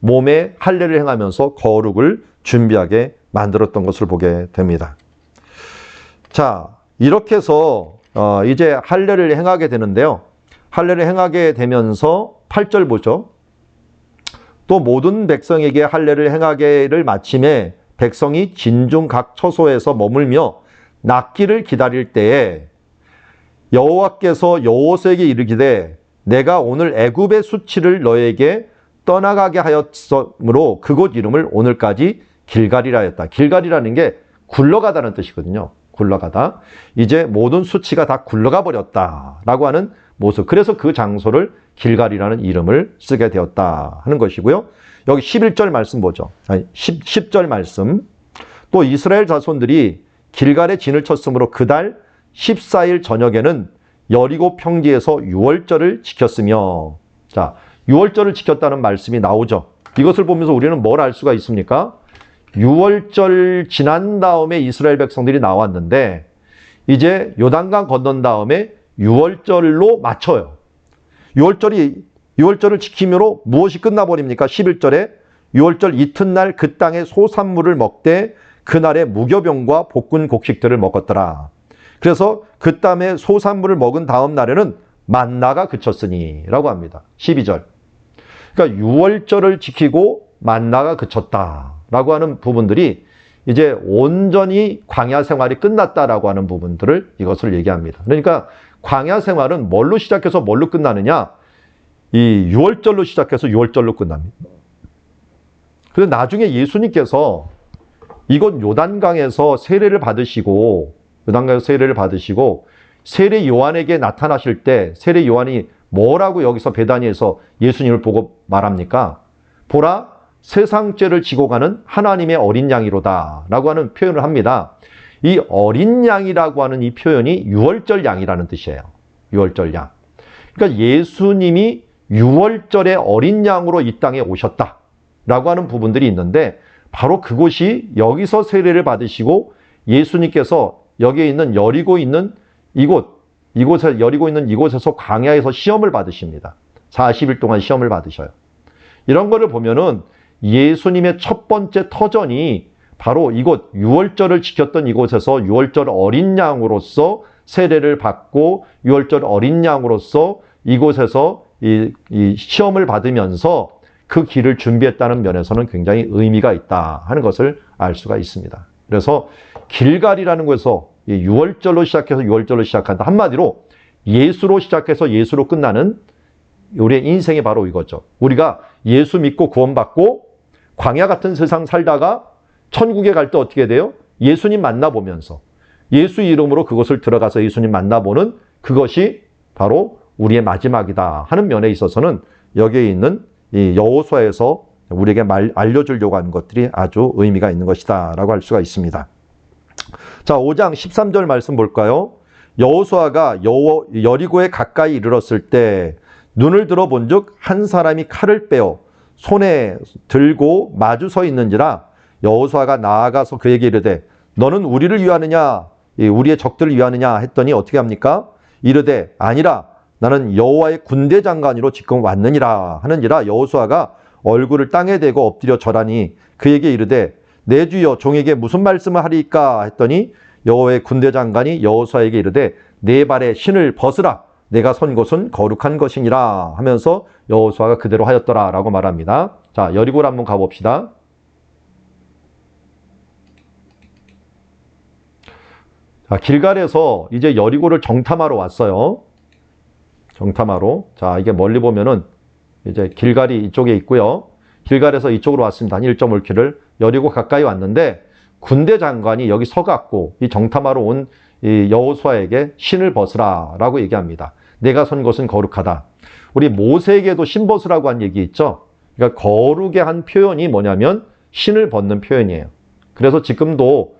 몸에 할례를 행하면서 거룩을 준비하게 만들었던 것을 보게 됩니다. 자, 이렇게 해서 이제 할례를 행하게 되는데요. 할례를 행하게 되면서 8절 보죠. 또 모든 백성에게 할례를 행하게를 마침에 백성이 진중 각 처소에서 머물며 낫기를 기다릴 때에 여호와께서 여호수아에게 이르기되 내가 오늘 애굽의 수치를 너에게 떠나가게 하였으므로 그곳 이름을 오늘까지 길갈이라 했다. 길갈이라는 게 굴러가다는 뜻이거든요. 굴러가다. 이제 모든 수치가 다 굴러가 버렸다라고 하는 모습. 그래서 그 장소를 길갈이라는 이름을 쓰게 되었다 하는 것이고요. 여기 11절 말씀 보죠. 10절 말씀. 또 이스라엘 자손들이 길갈에 진을 쳤으므로 그달 14일 저녁에는 여리고 평지에서 유월절을 지켰으며, 자, 유월절을 지켰다는 말씀이 나오죠. 이것을 보면서 우리는 뭘 알 수가 있습니까? 유월절 지난 다음에 이스라엘 백성들이 나왔는데 이제 요단강 건넌 다음에 유월절로 맞춰요. 유월절을 지킴으로 무엇이 끝나버립니까? 11절에 유월절 이튿날 그 땅의 소산물을 먹되 그날에 무교병과 볶은 곡식들을 먹었더라. 그래서 그 땅의 소산물을 먹은 다음 날에는 만나가 그쳤으니 라고 합니다. 12절. 그러니까 유월절을 지키고 만나가 그쳤다라고 하는 부분들이 이제 온전히 광야 생활이 끝났다라고 하는 부분들을 이것을 얘기합니다. 그러니까 광야 생활은 뭘로 시작해서 뭘로 끝나느냐? 이 유월절로 시작해서 유월절로 끝납니다. 그래서 나중에 예수님께서 이곳 요단강에서 세례를 받으시고 세례 요한에게 나타나실 때 세례 요한이 뭐라고 여기서 베다니에서 예수님을 보고 말합니까? 보라, 세상 죄를 지고 가는 하나님의 어린 양이로다 라고 하는 표현을 합니다. 이 어린 양이라고 하는 이 표현이 유월절 양이라는 뜻이에요. 유월절 양. 그러니까 예수님이 유월절의 어린 양으로 이 땅에 오셨다 라고 하는 부분들이 있는데 바로 그곳이 여기서 세례를 받으시고 예수님께서 여기에 있는 여리고 있는 이곳에서 광야에서 시험을 받으십니다. 40일 동안 시험을 받으셔요. 이런 거를 보면은 예수님의 첫 번째 터전이 바로 이곳 유월절을 지켰던 이곳에서 유월절 어린 양으로서 세례를 받고 유월절 어린 양으로서 이곳에서 이 시험을 받으면서 그 길을 준비했다는 면에서는 굉장히 의미가 있다 하는 것을 알 수가 있습니다. 그래서 길갈이라는 곳에서 유월절로 시작해서 유월절로 시작한다. 한마디로 예수로 시작해서 예수로 끝나는 우리의 인생이 바로 이거죠. 우리가 예수 믿고 구원받고 광야 같은 세상 살다가 천국에 갈 때 어떻게 돼요? 예수님 만나보면서 예수 이름으로 그곳을 들어가서 예수님 만나보는 그것이 바로 우리의 마지막이다 하는 면에 있어서는 여기에 있는 이 여호수아에서 우리에게 알려주려고 하는 것들이 아주 의미가 있는 것이다 라고 할 수가 있습니다. 자, 5장 13절 말씀 볼까요? 여호수아가 여리고에 가까이 이르렀을 때 눈을 들어 본즉 한 사람이 칼을 빼어 손에 들고 마주 서 있는지라 여호수아가 나아가서 그에게 이르되 너는 우리를 위하느냐 우리의 적들을 위하느냐 했더니 어떻게 합니까? 이르되 아니라 나는 여호와의 군대 장관이로 지금 왔느니라 하는지라 여호수아가 얼굴을 땅에 대고 엎드려 절하니 그에게 이르되 내 주여 종에게 무슨 말씀을 하리까 했더니 여호와의 군대 장관이 여호수아에게 이르되 내 발에 신을 벗으라 내가 선 곳은 거룩한 것이니라 하면서 여호수아가 그대로 하였더라 라고 말합니다. 자, 여리고를 한번 가봅시다. 자, 길갈에서 이제 여리고를 정탐하러 왔어요. 정탐하러. 자, 이게 멀리 보면은 이제 길갈이 이쪽에 있고요. 길갈에서 이쪽으로 왔습니다. 한 1.5km. 여리고 가까이 왔는데 군대 장관이 여기 서갖고 이 정탐하러 온 이 여호수아에게 신을 벗으라 라고 얘기합니다. 내가 선 것은 거룩하다. 우리 모세에게도 신 벗으라고 한 얘기 있죠. 그러니까 거룩의 한 표현이 뭐냐면 신을 벗는 표현이에요. 그래서 지금도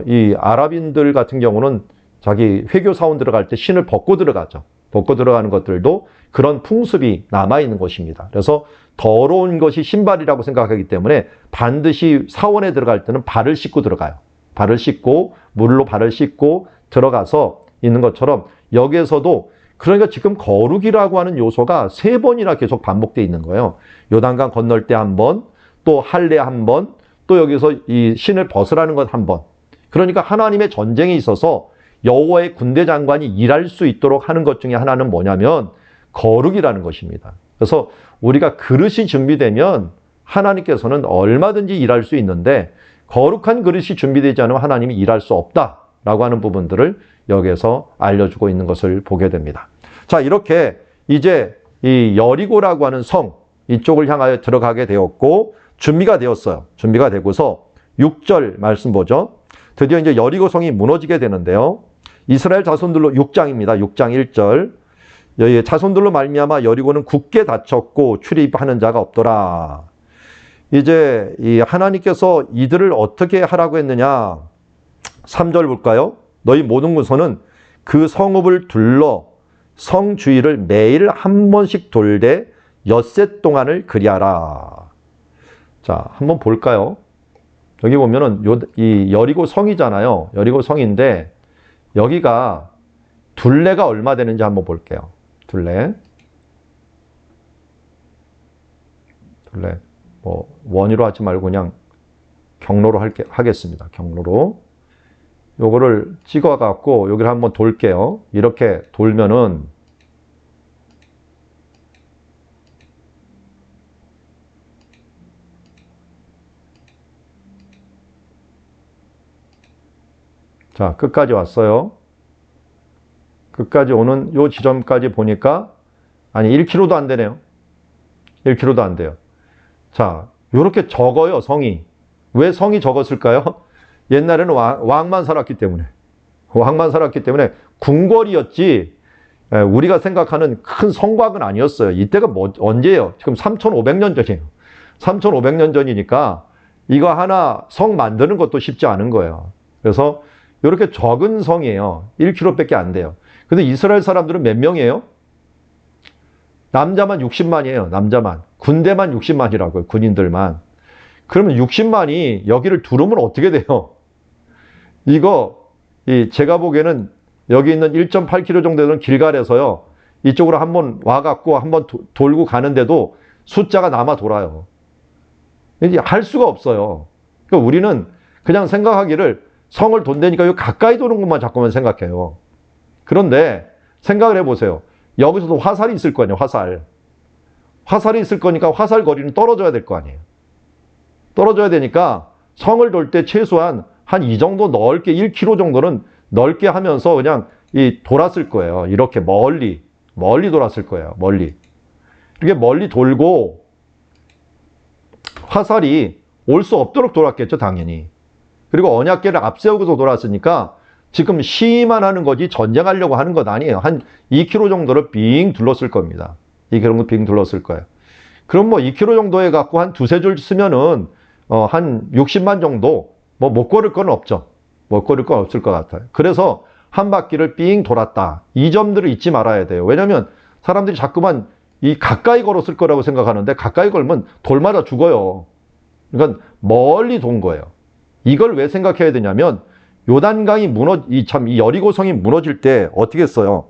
이 아랍인들 같은 경우는 자기 회교 사원 들어갈 때 신을 벗고 들어가죠. 벗고 들어가는 것들도 그런 풍습이 남아있는 것입니다. 그래서 더러운 것이 신발이라고 생각하기 때문에 반드시 사원에 들어갈 때는 발을 씻고 들어가요. 발을 씻고 물로 발을 씻고 들어가서 있는 것처럼 여기에서도 그러니까 지금 거룩이라고 하는 요소가 3번이나 계속 반복되어 있는 거예요. 요단강 건널 때 한 번, 또 할례 한 번, 또 여기서 이 신을 벗으라는 것 한 번. 그러니까 하나님의 전쟁에 있어서 여호와의 군대 장관이 일할 수 있도록 하는 것 중에 하나는 뭐냐면 거룩이라는 것입니다. 그래서 우리가 그릇이 준비되면 하나님께서는 얼마든지 일할 수 있는데 거룩한 그릇이 준비되지 않으면 하나님이 일할 수 없다라고 하는 부분들을 여기에서 알려주고 있는 것을 보게 됩니다. 자, 이렇게 이제 이 여리고라고 하는 성 이쪽을 향하여 들어가게 되었고 준비가 되었어요. 준비가 되고서 6절 말씀 보죠. 드디어 이제 여리고 성이 무너지게 되는데요. 이스라엘 자손들로 6장입니다. 6장 1절. 여기 자손들로 말미암아 여리고는 굳게 닫혔고 출입하는 자가 없더라. 이제 이 하나님께서 이들을 어떻게 하라고 했느냐? 3절 볼까요? 너희 모든 군소는 그 성읍을 둘러 성 주위를 매일 한 번씩 돌되 엿새 동안을 그리하라. 자, 한번 볼까요? 여기 보면은 이 여리고 성이잖아요. 여리고 성인데 여기가 둘레가 얼마 되는지 한번 볼게요. 둘레. 뭐 원위로 하지 말고 그냥 경로로 하겠습니다. 경로로. 요거를 찍어 갖고 여기를 한번 돌게요. 이렇게 돌면은 자, 끝까지 왔어요. 끝까지 오는 요 지점까지 보니까 아니 1km도 안 되네요. 1km도 안 돼요. 자, 요렇게 적어요, 성이. 왜 성이 적었을까요? 옛날에는 왕만 살았기 때문에. 왕만 살았기 때문에 궁궐이었지 우리가 생각하는 큰 성곽은 아니었어요. 이때가 언제예요? 지금 3,500년 전이에요. 3,500년 전이니까 이거 하나 성 만드는 것도 쉽지 않은 거예요. 그래서 이렇게 적은 성이에요. 1km밖에 안 돼요. 근데 이스라엘 사람들은 몇 명이에요? 남자만 60만이에요. 남자만. 군대만 60만이라고요. 군인들만. 그러면 60만이 여기를 두르면 어떻게 돼요? 이거 제가 보기에는 여기 있는 1.8km 정도 되는 길갈에서요. 이쪽으로 한번 와갖고 한번 돌고 가는데도 숫자가 남아 돌아요. 이제 할 수가 없어요. 그러니까 우리는 그냥 생각하기를 성을 돈다니까 여기 가까이 도는 것만 자꾸만 생각해요. 그런데 생각을 해보세요. 여기서도 화살이 있을 거 아니에요. 화살. 화살이 있을 거니까 화살 거리는 떨어져야 될 거 아니에요. 떨어져야 되니까 성을 돌 때 최소한 한 이 정도 넓게 1km 정도는 넓게 하면서 그냥 돌았을 거예요. 이렇게 멀리 돌았을 거예요. 멀리. 이렇게 멀리 돌고 화살이 올 수 없도록 돌았겠죠. 당연히. 그리고 언약궤를 앞세우고서 돌았으니까 지금 시위만 하는 거지 전쟁하려고 하는 것 아니에요. 한 2km 정도를 빙 둘렀을 겁니다. 2km 빙 둘렀을 거예요. 그럼 뭐 2km 정도에 갖고 한 두세 줄 쓰면은 한 60만 정도 뭐 못 걸을 건 없죠. 못 걸을 건 없을 것 같아요. 그래서 한 바퀴를 삥 돌았다. 이 점들을 잊지 말아야 돼요. 왜냐하면 사람들이 자꾸만 가까이 걸었을 거라고 생각하는데 가까이 걸면 돌 맞아 죽어요. 그러니까 멀리 돈 거예요. 이걸 왜 생각해야 되냐면 요단강이 이 여리고성이 무너질 때 어떻게 했어요?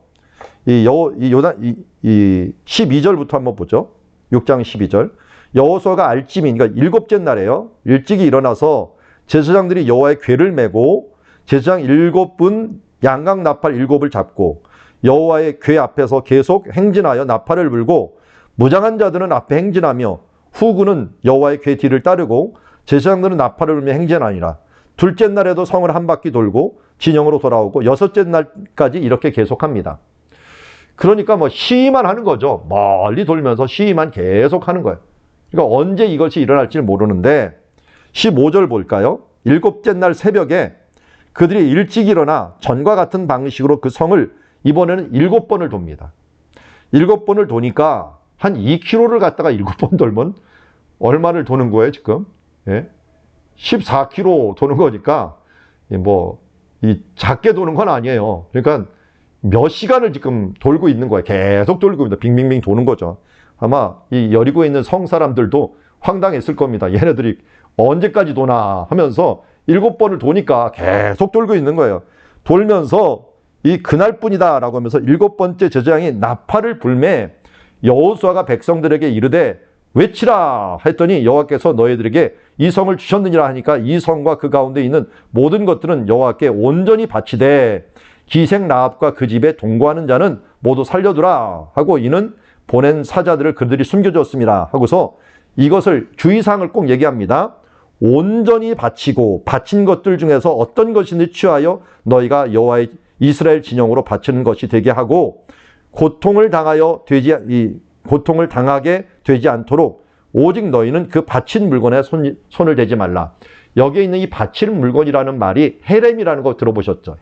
12절부터 한번 보죠. 6장 12절. 여호수아가 알찜인, 그러니까 일곱째 날에요. 일찍이 일어나서 제사장들이 여호와의 궤를 메고 제사장 7분 양각 나팔 7을 잡고 여호와의 궤 앞에서 계속 행진하여 나팔을 불고 무장한 자들은 앞에 행진하며 후군은 여호와의 궤 뒤를 따르고 제사장들은 나팔을 불며 행진하니라. 둘째 날에도 성을 한 바퀴 돌고 진영으로 돌아오고 여섯째 날까지 이렇게 계속합니다. 그러니까 뭐 시위만 하는 거죠. 멀리 돌면서 시위만 계속 하는 거예요. 그러니까 언제 이것이 일어날지 모르는데 15절 볼까요? 일곱째 날 새벽에 그들이 일찍 일어나 전과 같은 방식으로 그 성을 이번에는 7번을 돕니다. 7번을 도니까 한 2km를 갔다가 7번 돌면 얼마를 도는 거예요, 지금? 예? 14km 도는 거니까 작게 도는 건 아니에요. 그러니까 몇 시간을 지금 돌고 있는 거예요. 계속 돌고 있습니다. 빙빙빙 도는 거죠. 아마 이 여리고에 있는 성 사람들도 황당했을 겁니다. 얘네들이 언제까지 도나 하면서 7번을 도니까 계속 돌고 있는 거예요. 돌면서 이 그날뿐이다 라고 하면서 7번째 제사장이 나팔을 불매 여호수아가 백성들에게 이르되 외치라 했더니 여호와께서 너희들에게 이 성을 주셨느니라 하니까 이 성과 그 가운데 있는 모든 것들은 여호와께 온전히 바치되 기생 라합과 그 집에 동거하는 자는 모두 살려두라 하고 이는 보낸 사자들을 그들이 숨겨줬습니다 하고서 이것을 주의사항을 꼭 얘기합니다. 온전히 바치고 바친 것들 중에서 어떤 것인지 취하여 너희가 여호와의 이스라엘 진영으로 바치는 것이 되게 하고 고통을 당하게 되지 않도록 오직 너희는 그 바친 물건에 손을 대지 말라. 여기에 있는 이 바치는 물건이라는 말이 헤렘이라는 거 들어보셨죠?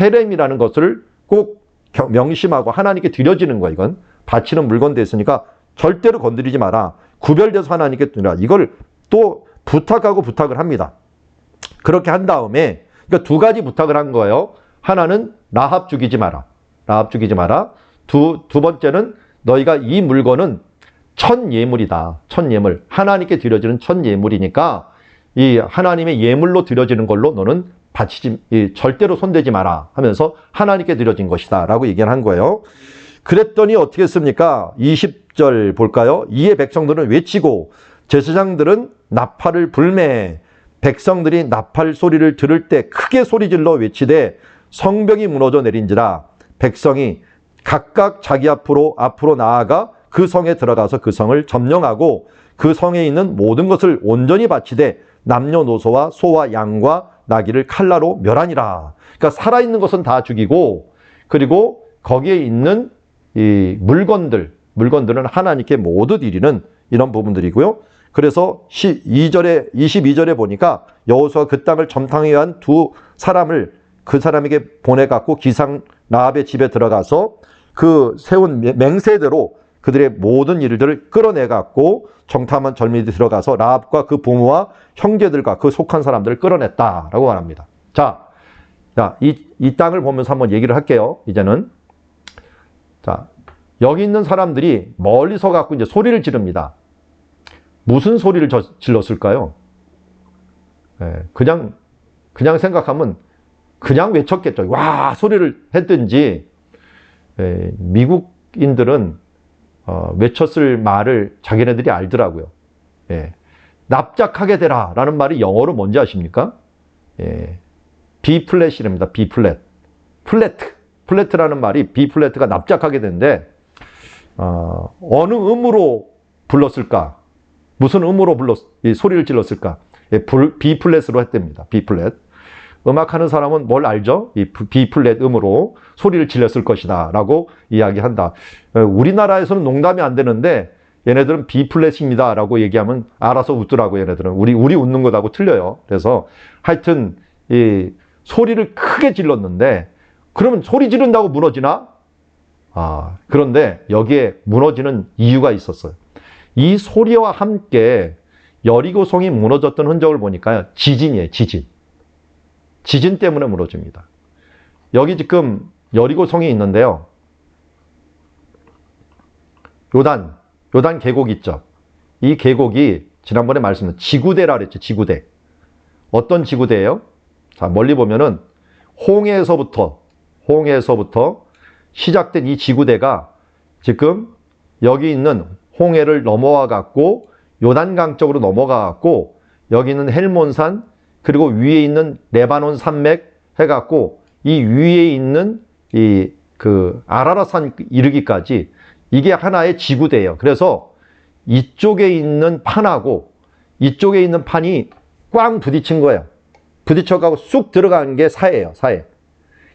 헤렘이라는 것을 꼭 명심하고 하나님께 드려지는 거야. 이건 바치는 물건 됐으니까 절대로 건드리지 마라. 구별돼서 하나님께 드리라. 이걸 또 부탁을 합니다. 그렇게 한 다음에 그러니까 두 가지 부탁을 한 거예요. 하나는 라합 죽이지 마라. 두 번째는 너희가 이 물건은 천 예물이다. 천 예물. 하나님께 드려지는 천 예물이니까 이 하나님의 예물로 드려지는 걸로 너는 절대로 손대지 마라 하면서 하나님께 드려진 것이다 라고 얘기를 한 거예요. 그랬더니 어떻게 했습니까? 20절 볼까요? 이에 백성들은 외치고 제사장들은 나팔을 불매 백성들이 나팔 소리를 들을 때 크게 소리질러 외치되 성벽이 무너져 내린지라 백성이 각각 자기 앞으로 나아가 그 성에 들어가서 그 성을 점령하고 그 성에 있는 모든 것을 온전히 바치되 남녀노소와 소와 양과 나귀를 칼라로 멸하니라. 그러니까 살아있는 것은 다 죽이고 그리고 거기에 있는 이 물건들은 하나님께 모두 드리는 이런 부분들이고요. 그래서 22절에 보니까 여호수아가 그 땅을 점탕하기 위한 두 사람을 그 사람에게 보내갖고 기상 라합의 집에 들어가서 그 세운 맹세대로 그들의 모든 일들을 끌어내갖고 정탐한 젊은이들이 들어가서 라합과 그 부모와 형제들과 그 속한 사람들을 끌어냈다라고 말합니다. 자, 이 땅을 보면서 한번 얘기를 할게요. 이제는 자, 여기 있는 사람들이 멀리서 갖고 이제 소리를 지릅니다. 무슨 소리를 질렀을까요? 그냥 생각하면 그냥 외쳤겠죠. 와 소리를 했든지 미국인들은 외쳤을 말을 자기네들이 알더라고요. 납작하게 되라 라는 말이 영어로 뭔지 아십니까? B 플랫이랍니다. B 플랫. 플랫라는 말이 B 플랫가 납작하게 되는데 어느 음으로 불렀을까? 무슨 음으로 소리를 질렀을까? B 플랫으로 했답니다. B 플랫. 음악하는 사람은 뭘 알죠? 이 B 플랫 음으로 소리를 질렀을 것이다 라고 이야기한다. 우리나라에서는 농담이 안 되는데 얘네들은 B 플랫입니다 라고 얘기하면 알아서 웃더라고. 얘네들은 우리 웃는 것하고 틀려요. 그래서 하여튼 이 소리를 크게 질렀는데 그러면 소리 지른다고 무너지나? 그런데 여기에 무너지는 이유가 있었어요. 이 소리와 함께 여리고성이 무너졌던 흔적을 보니까 지진이에요. 지진 때문에 무너집니다. 여기 지금 여리고성이 있는데요. 요단 계곡 있죠. 이 계곡이 지난번에 말씀드린 지구대라 그랬죠. 지구대. 어떤 지구대예요? 자, 멀리 보면은 홍해에서부터 시작된 이 지구대가 지금 여기 있는 홍해를 넘어와 갖고 요단강 쪽으로 넘어가 갖고 여기 있는 헬몬산 그리고 위에 있는 레바논 산맥 해갖고 이 위에 있는 그 아라라산 이르기까지 이게 하나의 지구대예요. 그래서 이쪽에 있는 판하고 이쪽에 있는 판이 꽝 부딪힌 거예요. 부딪혀가고 쑥 들어간 게 사예요.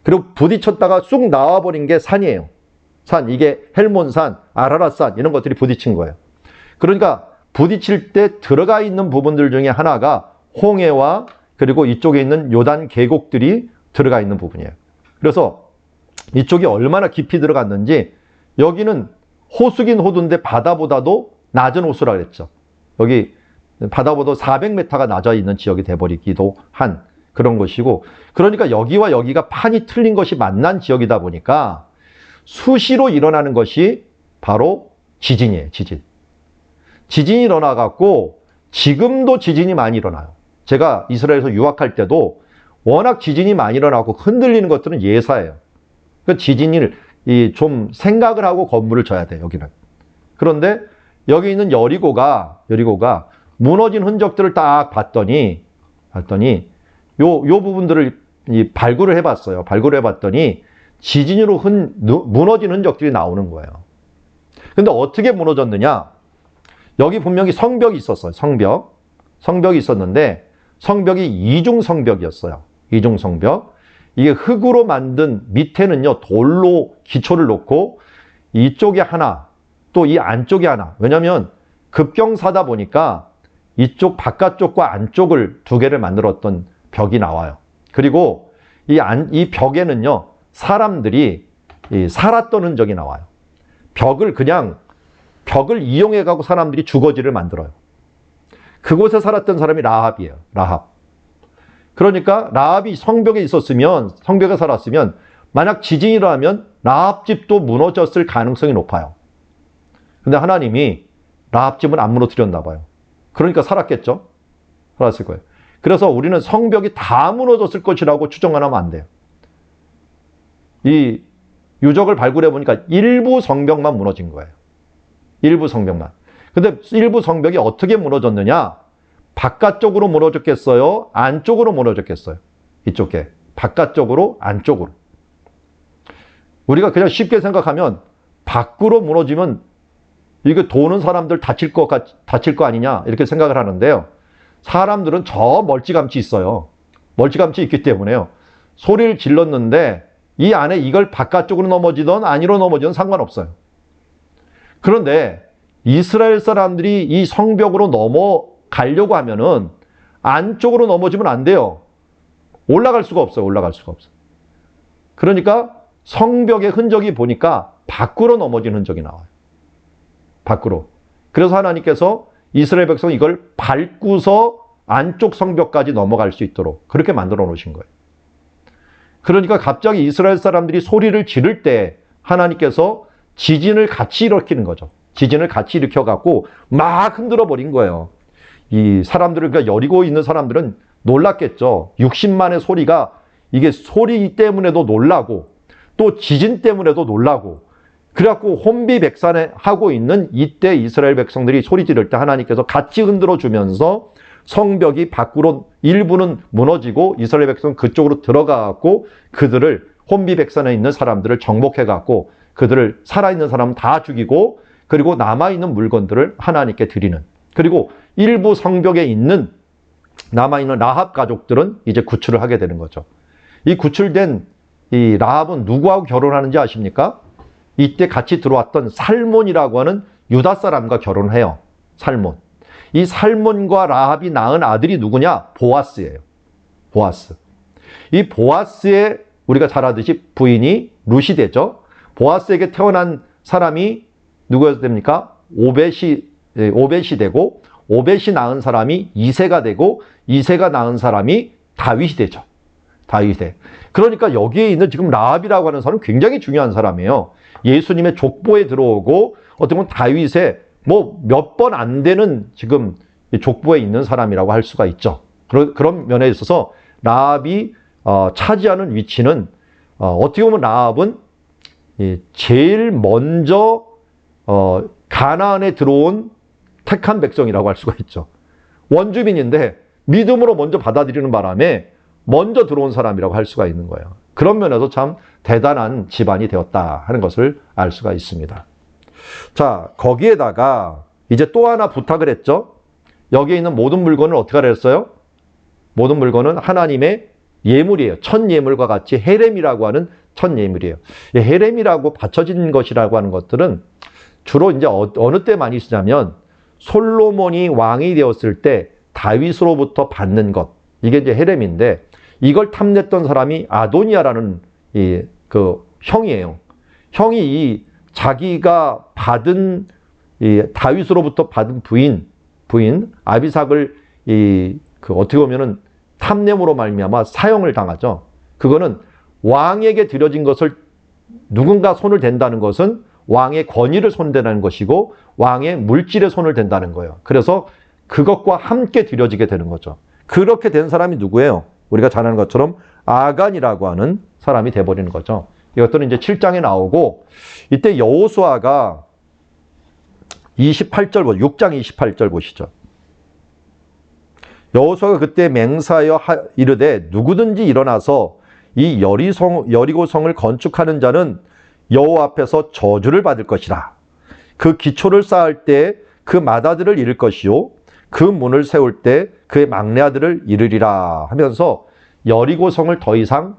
그리고 부딪혔다가 쑥 나와버린 게 산이에요. 이게 헬몬산, 아라라산 이런 것들이 부딪힌 거예요. 그러니까 부딪힐 때 들어가 있는 부분들 중에 하나가 홍해와 그리고 이쪽에 있는 요단 계곡들이 들어가 있는 부분이에요. 그래서 이쪽이 얼마나 깊이 들어갔는지 여기는 호수긴 호수인데 바다보다도 낮은 호수라 그랬죠. 여기 바다보다 400m가 낮아 있는 지역이 돼버리기도 한 그런 것이고 그러니까 여기와 여기가 판이 틀린 것이 만난 지역이다 보니까 수시로 일어나는 것이 바로 지진이에요. 지진이 일어나갖고 지금도 지진이 많이 일어나요. 제가 이스라엘에서 유학할 때도 워낙 지진이 많이 일어나고 흔들리는 것들은 예사예요. 그 지진을 좀 생각을 하고 건물을 져야 돼, 여기는. 그런데 여기 있는 여리고가 무너진 흔적들을 딱 봤더니 요 부분들을 발굴을 해봤어요. 발굴을 해봤더니 지진으로 무너진 흔적들이 나오는 거예요. 근데 어떻게 무너졌느냐? 여기 분명히 성벽이 있었어요. 성벽이 있었는데 성벽이 이중성벽이었어요. 이중성벽. 이게 흙으로 만든 밑에는요, 돌로 기초를 놓고 이쪽에 하나, 또 이 안쪽에 하나. 왜냐면 급경사다 보니까 이쪽 바깥쪽과 안쪽을 두 개를 만들었던 벽이 나와요. 그리고 이 벽에는요, 사람들이 살았던 흔적이 나와요. 벽을 이용해 가고 사람들이 주거지를 만들어요. 그곳에 살았던 사람이 라합이에요. 라합. 그러니까 라합이 성벽에 살았으면 만약 지진이 일어나면 라합 집도 무너졌을 가능성이 높아요. 근데 하나님이 라합 집은 안 무너뜨렸나 봐요. 그러니까 살았겠죠? 살았을 거예요. 그래서 우리는 성벽이 다 무너졌을 것이라고 추정하면 안 돼요. 이 유적을 발굴해 보니까 일부 성벽만 무너진 거예요. 일부 성벽만. 근데 일부 성벽이 어떻게 무너졌느냐? 바깥쪽으로 무너졌겠어요? 안쪽으로 무너졌겠어요? 이쪽에. 바깥쪽으로, 안쪽으로. 우리가 그냥 쉽게 생각하면 밖으로 무너지면 이게 도는 사람들 다칠 거 아니냐? 이렇게 생각을 하는데요. 사람들은 저 멀찌감치 있어요. 멀찌감치 있기 때문에요. 소리를 질렀는데 이 안에 이걸 바깥쪽으로 넘어지든 안으로 넘어지든 상관없어요. 그런데 이스라엘 사람들이 이 성벽으로 넘어가려고 하면은 안쪽으로 넘어지면 안 돼요. 올라갈 수가 없어요. 그러니까 성벽의 흔적이 보니까 밖으로 넘어진 흔적이 나와요. 밖으로. 그래서 하나님께서 이스라엘 백성 이걸 밟고서 안쪽 성벽까지 넘어갈 수 있도록 그렇게 만들어 놓으신 거예요. 그러니까 갑자기 이스라엘 사람들이 소리를 지를 때 하나님께서 지진을 같이 일으키는 거죠. 지진을 같이 일으켜갖고 막 흔들어 버린 거예요. 이 사람들을, 그러니까 여리고 있는 사람들은 놀랐겠죠. 60만의 소리가 이게 소리 때문에도 놀라고 또 지진 때문에도 놀라고 그래갖고 혼비백산에 하고 있는 이때 이스라엘 백성들이 소리 지를 때 하나님께서 같이 흔들어 주면서 성벽이 밖으로 일부는 무너지고 이스라엘 백성은 그쪽으로 들어가갖고 그들을 혼비백산에 있는 사람들을 정복해갖고 그들을 살아있는 사람은 다 죽이고 그리고 남아있는 물건들을 하나님께 드리는, 그리고 일부 성벽에 있는 남아있는 라합 가족들은 이제 구출을 하게 되는 거죠. 이 구출된 이 라합은 누구하고 결혼하는지 아십니까? 이때 같이 들어왔던 살몬이라고 하는 유다 사람과 결혼해요. 살몬. 이 살몬과 라합이 낳은 아들이 누구냐? 보아스예요. 보아스. 이 보아스의 우리가 잘 아듯이 부인이 룻이 되죠. 보아스에게 태어난 사람이 누구였 됩니까? 오벳이 되고, 오벳이 낳은 사람이 이새가 되고, 이새가 낳은 사람이 다윗이 되죠. 다윗에. 그러니까 여기에 있는 지금 라합이라고 하는 사람은 굉장히 중요한 사람이에요. 예수님의 족보에 들어오고 어떻게 보면 다윗의 뭐 몇 번 안 되는 지금 족보에 있는 사람이라고 할 수가 있죠. 그런 면에 있어서 라합이 차지하는 위치는 어떻게 보면 라합은 제일 먼저 가나안에 들어온 택한 백성이라고 할 수가 있죠. 원주민인데 믿음으로 먼저 받아들이는 바람에 먼저 들어온 사람이라고 할 수가 있는 거예요. 그런 면에서 참 대단한 집안이 되었다 하는 것을 알 수가 있습니다. 자, 거기에다가 이제 또 하나 부탁을 했죠. 여기에 있는 모든 물건을 어떻게 하라 했어요? 모든 물건은 하나님의 예물이에요. 첫 예물과 같이 헤렘이라고 하는 첫 예물이에요. 헤렘이라고 받쳐진 것이라고 하는 것들은 주로 이제 어느 때 많이 쓰냐면 솔로몬이 왕이 되었을 때 다윗으로부터 받는 것. 이게 이제 헤렘인데 이걸 탐냈던 사람이 아도니아라는 그 형이에요. 형이 자기가 받은 다윗으로부터 받은 부인 아비삭을 그 어떻게 보면은 탐냄으로 말미암아 사형을 당하죠. 그거는 왕에게 드려진 것을 누군가 손을 댄다는 것은 왕의 권위를 손댄다는 것이고 왕의 물질에 손을 댄다는 거예요. 그래서 그것과 함께 드려지게 되는 거죠. 그렇게 된 사람이 누구예요? 우리가 잘 아는 것처럼 아간이라고 하는 사람이 돼버리는 거죠. 이것들은 이제 7장에 나오고, 이때 여호수아가 28절, 6장 28절 보시죠. 여호수아가 그때 맹세하여 이르되 누구든지 일어나서 이 여리고성을 건축하는 자는 여호와 앞에서 저주를 받을 것이라. 그 기초를 쌓을 때 그 맏아들을 잃을 것이요 그 문을 세울 때 그의 막내 아들을 잃으리라 하면서 여리고성을 더 이상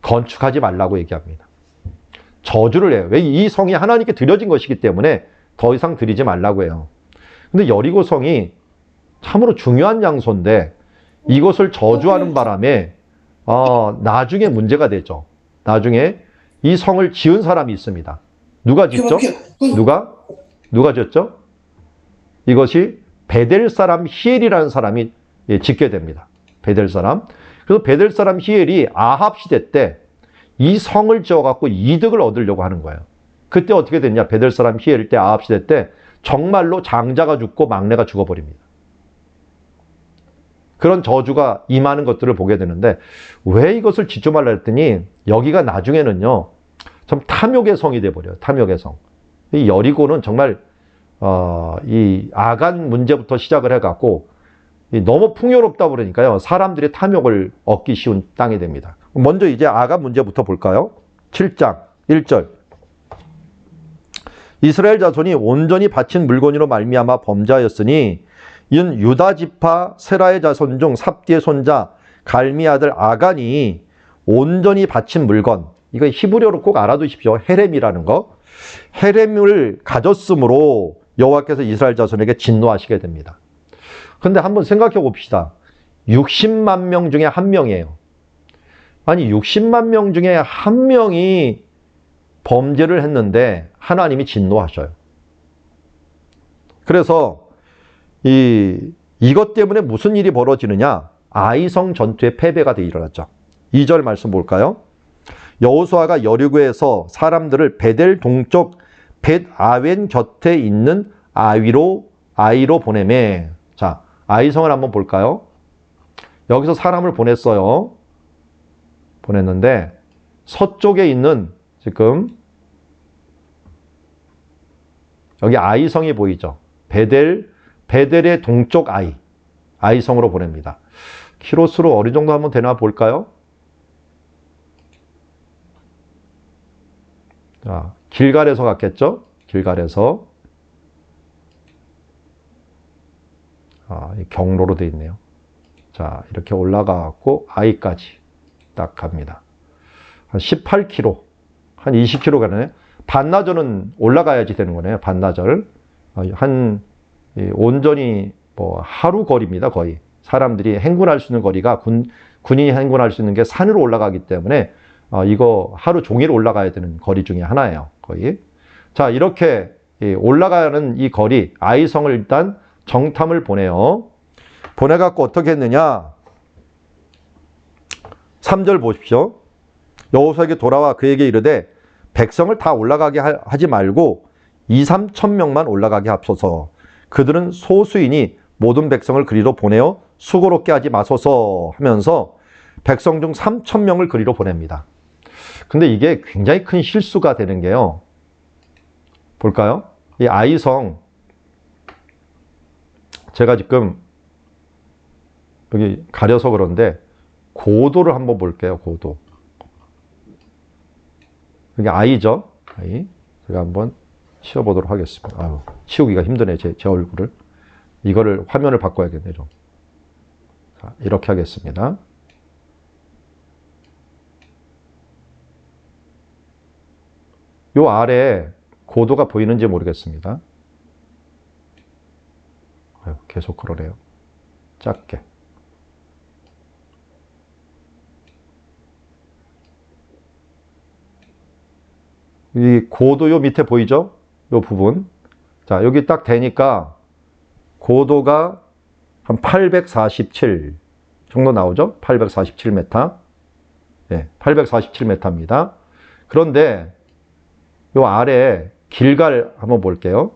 건축하지 말라고 얘기합니다. 저주를 해요. 왜? 이 성이 하나님께 드려진 것이기 때문에 더 이상 드리지 말라고 해요. 근데 여리고성이 참으로 중요한 장소인데 이것을 저주하는 바람에 나중에 문제가 되죠. 나중에 이 성을 지은 사람이 있습니다. 누가 짓죠? 누가 짓죠? 이것이 베델 사람 히엘이라는 사람이 짓게 됩니다. 베델 사람. 그래서 베델 사람 히엘이 아합 시대 때 이 성을 지어갖고 이득을 얻으려고 하는 거예요. 그때 어떻게 됐냐? 베델 사람 히엘 때 아합 시대 때 정말로 장자가 죽고 막내가 죽어버립니다. 그런 저주가 임하는 것들을 보게 되는데 왜 이것을 짓지 말라 했더니 여기가 나중에는요 참 탐욕의 성이 돼버려요. 탐욕의 성. 이 여리고는 정말 이 아간 문제부터 시작을 해갖고 너무 풍요롭다 그러니까요 사람들이 탐욕을 얻기 쉬운 땅이 됩니다. 먼저 이제 아간 문제부터 볼까요? 7장 1절. 이스라엘 자손이 온전히 바친 물건으로 말미암아 범죄하였으니 이는 유다 지파 세라의 자손 중 삽디의 손자 갈미 아들 아간이 온전히 바친 물건, 이거 히브리어로 꼭 알아두십시오. 헤렘이라는 거. 헤렘을 가졌으므로 여호와께서 이스라엘 자손에게 진노하시게 됩니다. 그런데 한번 생각해 봅시다. 60만 명 중에 한 명이에요. 아니 60만 명 중에 한 명이 범죄를 했는데 하나님이 진노하셔요. 그래서 이것 때문에 무슨 일이 벌어지느냐? 아이성 전투의 패배가 일어났죠. 2절 말씀 볼까요? 여호수아가 여리고에서 사람들을 베델 동쪽 벳 아웬 곁에 있는 아이로 보내매. 자, 아이성을 한번 볼까요? 여기서 사람을 보냈어요. 보냈는데 서쪽에 있는 지금 여기 아이성이 보이죠? 베델의 동쪽 아이성으로 보냅니다. 키로수로 어느 정도 한번 되나 볼까요? 자, 길갈에서 갔겠죠? 길갈에서. 경로로 돼 있네요. 자, 이렇게 올라가고 아이까지 딱 갑니다. 한 18km, 한 20km 가네. 반나절은 올라가야지 되는 거네요. 반나절. 온전히 하루 거리입니다. 거의. 사람들이 행군할 수 있는 거리가 군인이 행군할 수 있는 게 산으로 올라가기 때문에 이거 하루 종일 올라가야 되는 거리 중에 하나예요. 거의. 자, 이렇게 올라가는 이 거리, 아이성을 일단 정탐을 보내요. 보내갖고 어떻게 했느냐? 3절 보십시오. 여호수아에게 돌아와 그에게 이르되 백성을 다 올라가게 하지 말고 2-3천 명만 올라가게 합소서. 그들은 소수이니 모든 백성을 그리로 보내어 수고롭게 하지 마소서 하면서 백성 중 3천 명을 그리로 보냅니다. 근데 이게 굉장히 큰 실수가 되는 게요. 볼까요? 이 아이성, 제가 지금 여기 가려서 그런데 고도를 한번 볼게요. 고도. 여기 아이죠. 아이. 제가 한번 치워보도록 하겠습니다. 치우기가 힘드네, 제 얼굴을. 이거를 화면을 바꿔야겠네, 좀. 자, 이렇게 하겠습니다. 요 아래 고도가 보이는지 모르겠습니다. 계속 그러네요. 작게. 이 고도 요 밑에 보이죠? 요 부분. 자, 여기 딱 되니까 고도가 한 847 정도 나오죠? 847m. 네, 847m입니다. 그런데 요 아래 길갈 한번 볼게요.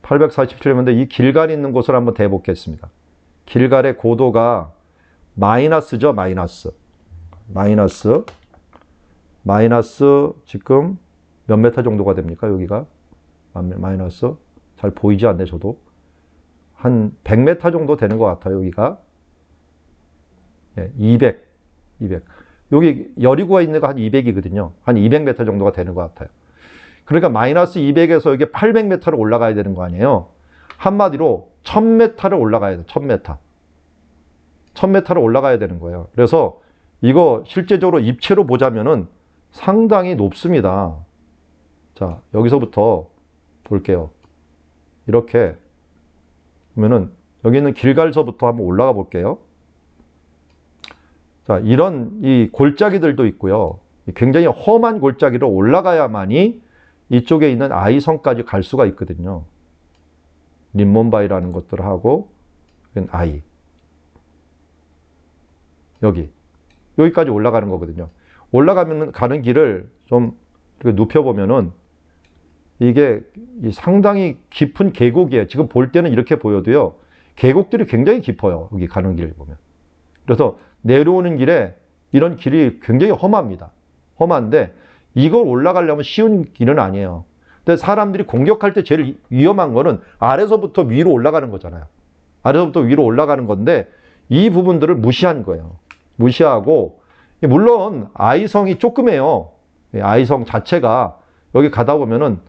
847m인데 이 길갈이 있는 곳을 한번 대보겠습니다. 길갈의 고도가 마이너스죠, 마이너스. 마이너스 지금 몇 메타 정도가 됩니까, 여기가? 마이너스. 잘 보이지 않네, 저도. 한 100m 정도 되는 것 같아요, 여기가. 예, 200. 여기 여리고가 있는 거 한 200이거든요. 한 200m 정도가 되는 것 같아요. 그러니까 마이너스 200에서 여기 800m를 올라가야 되는 거 아니에요. 한마디로 1000m를 올라가야 돼요. 1000m. 1000m를 올라가야 되는 거예요. 그래서 이거 실제적으로 입체로 보자면은 상당히 높습니다. 자, 여기서부터 볼게요. 이렇게 보면은 여기 있는 길갈서부터 한번 올라가 볼게요. 자, 이런 이 골짜기들도 있고요. 굉장히 험한 골짜기로 올라가야만이 이쪽에 있는 아이성까지 갈 수가 있거든요. 림몬바이라는 것들을 하고 아이. 여기까지 올라가는 거거든요. 올라가면 가는 길을 좀 이렇게 눕혀보면은 이게 상당히 깊은 계곡이에요. 지금 볼 때는 이렇게 보여도요. 계곡들이 굉장히 깊어요. 여기 가는 길을 보면. 그래서 내려오는 길에 이런 길이 굉장히 험합니다. 험한데 이걸 올라가려면 쉬운 길은 아니에요. 근데 사람들이 공격할 때 제일 위험한 거는 아래서부터 위로 올라가는 거잖아요. 아래서부터 위로 올라가는 건데 이 부분들을 무시한 거예요. 무시하고 물론 아이성이 조그매요. 아이성 자체가 여기 가다 보면은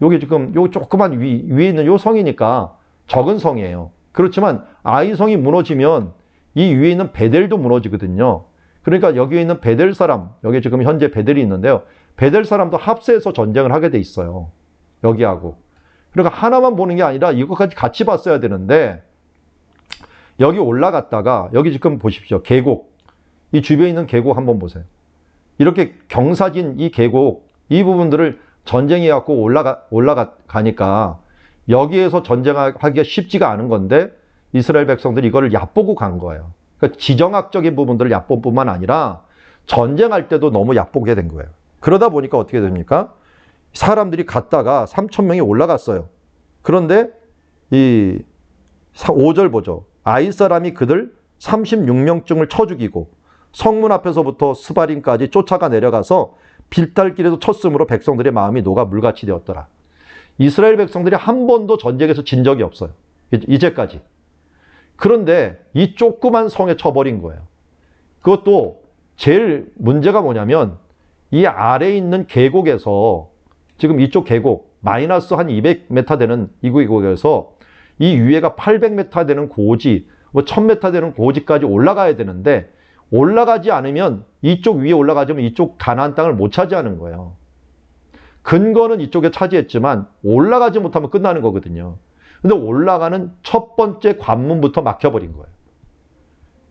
여기 지금 요 조그만 위에 있는 요 성이니까 적은 성이에요. 그렇지만 아이성이 무너지면 이 위에 있는 베델도 무너지거든요. 그러니까 여기에 있는 베델 사람, 여기 지금 현재 베델이 있는데요. 베델 사람도 합세해서 전쟁을 하게 돼 있어요. 여기하고. 그러니까 하나만 보는 게 아니라 이것까지 같이 봤어야 되는데 여기 올라갔다가 여기 지금 보십시오. 계곡. 이 주변에 있는 계곡 한번 보세요. 이렇게 경사진 이 계곡, 이 부분들을 전쟁해 갖고 올라가니까 여기에서 전쟁하기가 쉽지가 않은 건데 이스라엘 백성들이 이거를 얕보고 간 거예요. 그러니까 지정학적인 부분들을 얕볼 뿐만 아니라 전쟁할 때도 너무 얕보게 된 거예요. 그러다 보니까 어떻게 됩니까? 사람들이 갔다가 3,000명이 올라갔어요. 그런데 이 5절 보죠. 아이 사람이 그들 36명쯤을 쳐 죽이고 성문 앞에서부터 스바림까지 쫓아가 내려가서 빌달길에서 쳤으므로 백성들의 마음이 녹아 물같이 되었더라. 이스라엘 백성들이 한 번도 전쟁에서 진 적이 없어요. 이제까지. 그런데 이 조그만 성에 쳐버린 거예요. 그것도 제일 문제가 뭐냐면 이 아래에 있는 계곡에서 지금 이쪽 계곡 마이너스 한 200m 되는 이 계곡에서 이 위에가 800m 되는 고지, 뭐 1000m 되는 고지까지 올라가야 되는데 올라가지 않으면 이쪽 위에 올라가자면 이쪽 가나안 땅을 못 차지하는 거예요. 근거는 이쪽에 차지했지만 올라가지 못하면 끝나는 거거든요. 근데 올라가는 첫 번째 관문부터 막혀버린 거예요.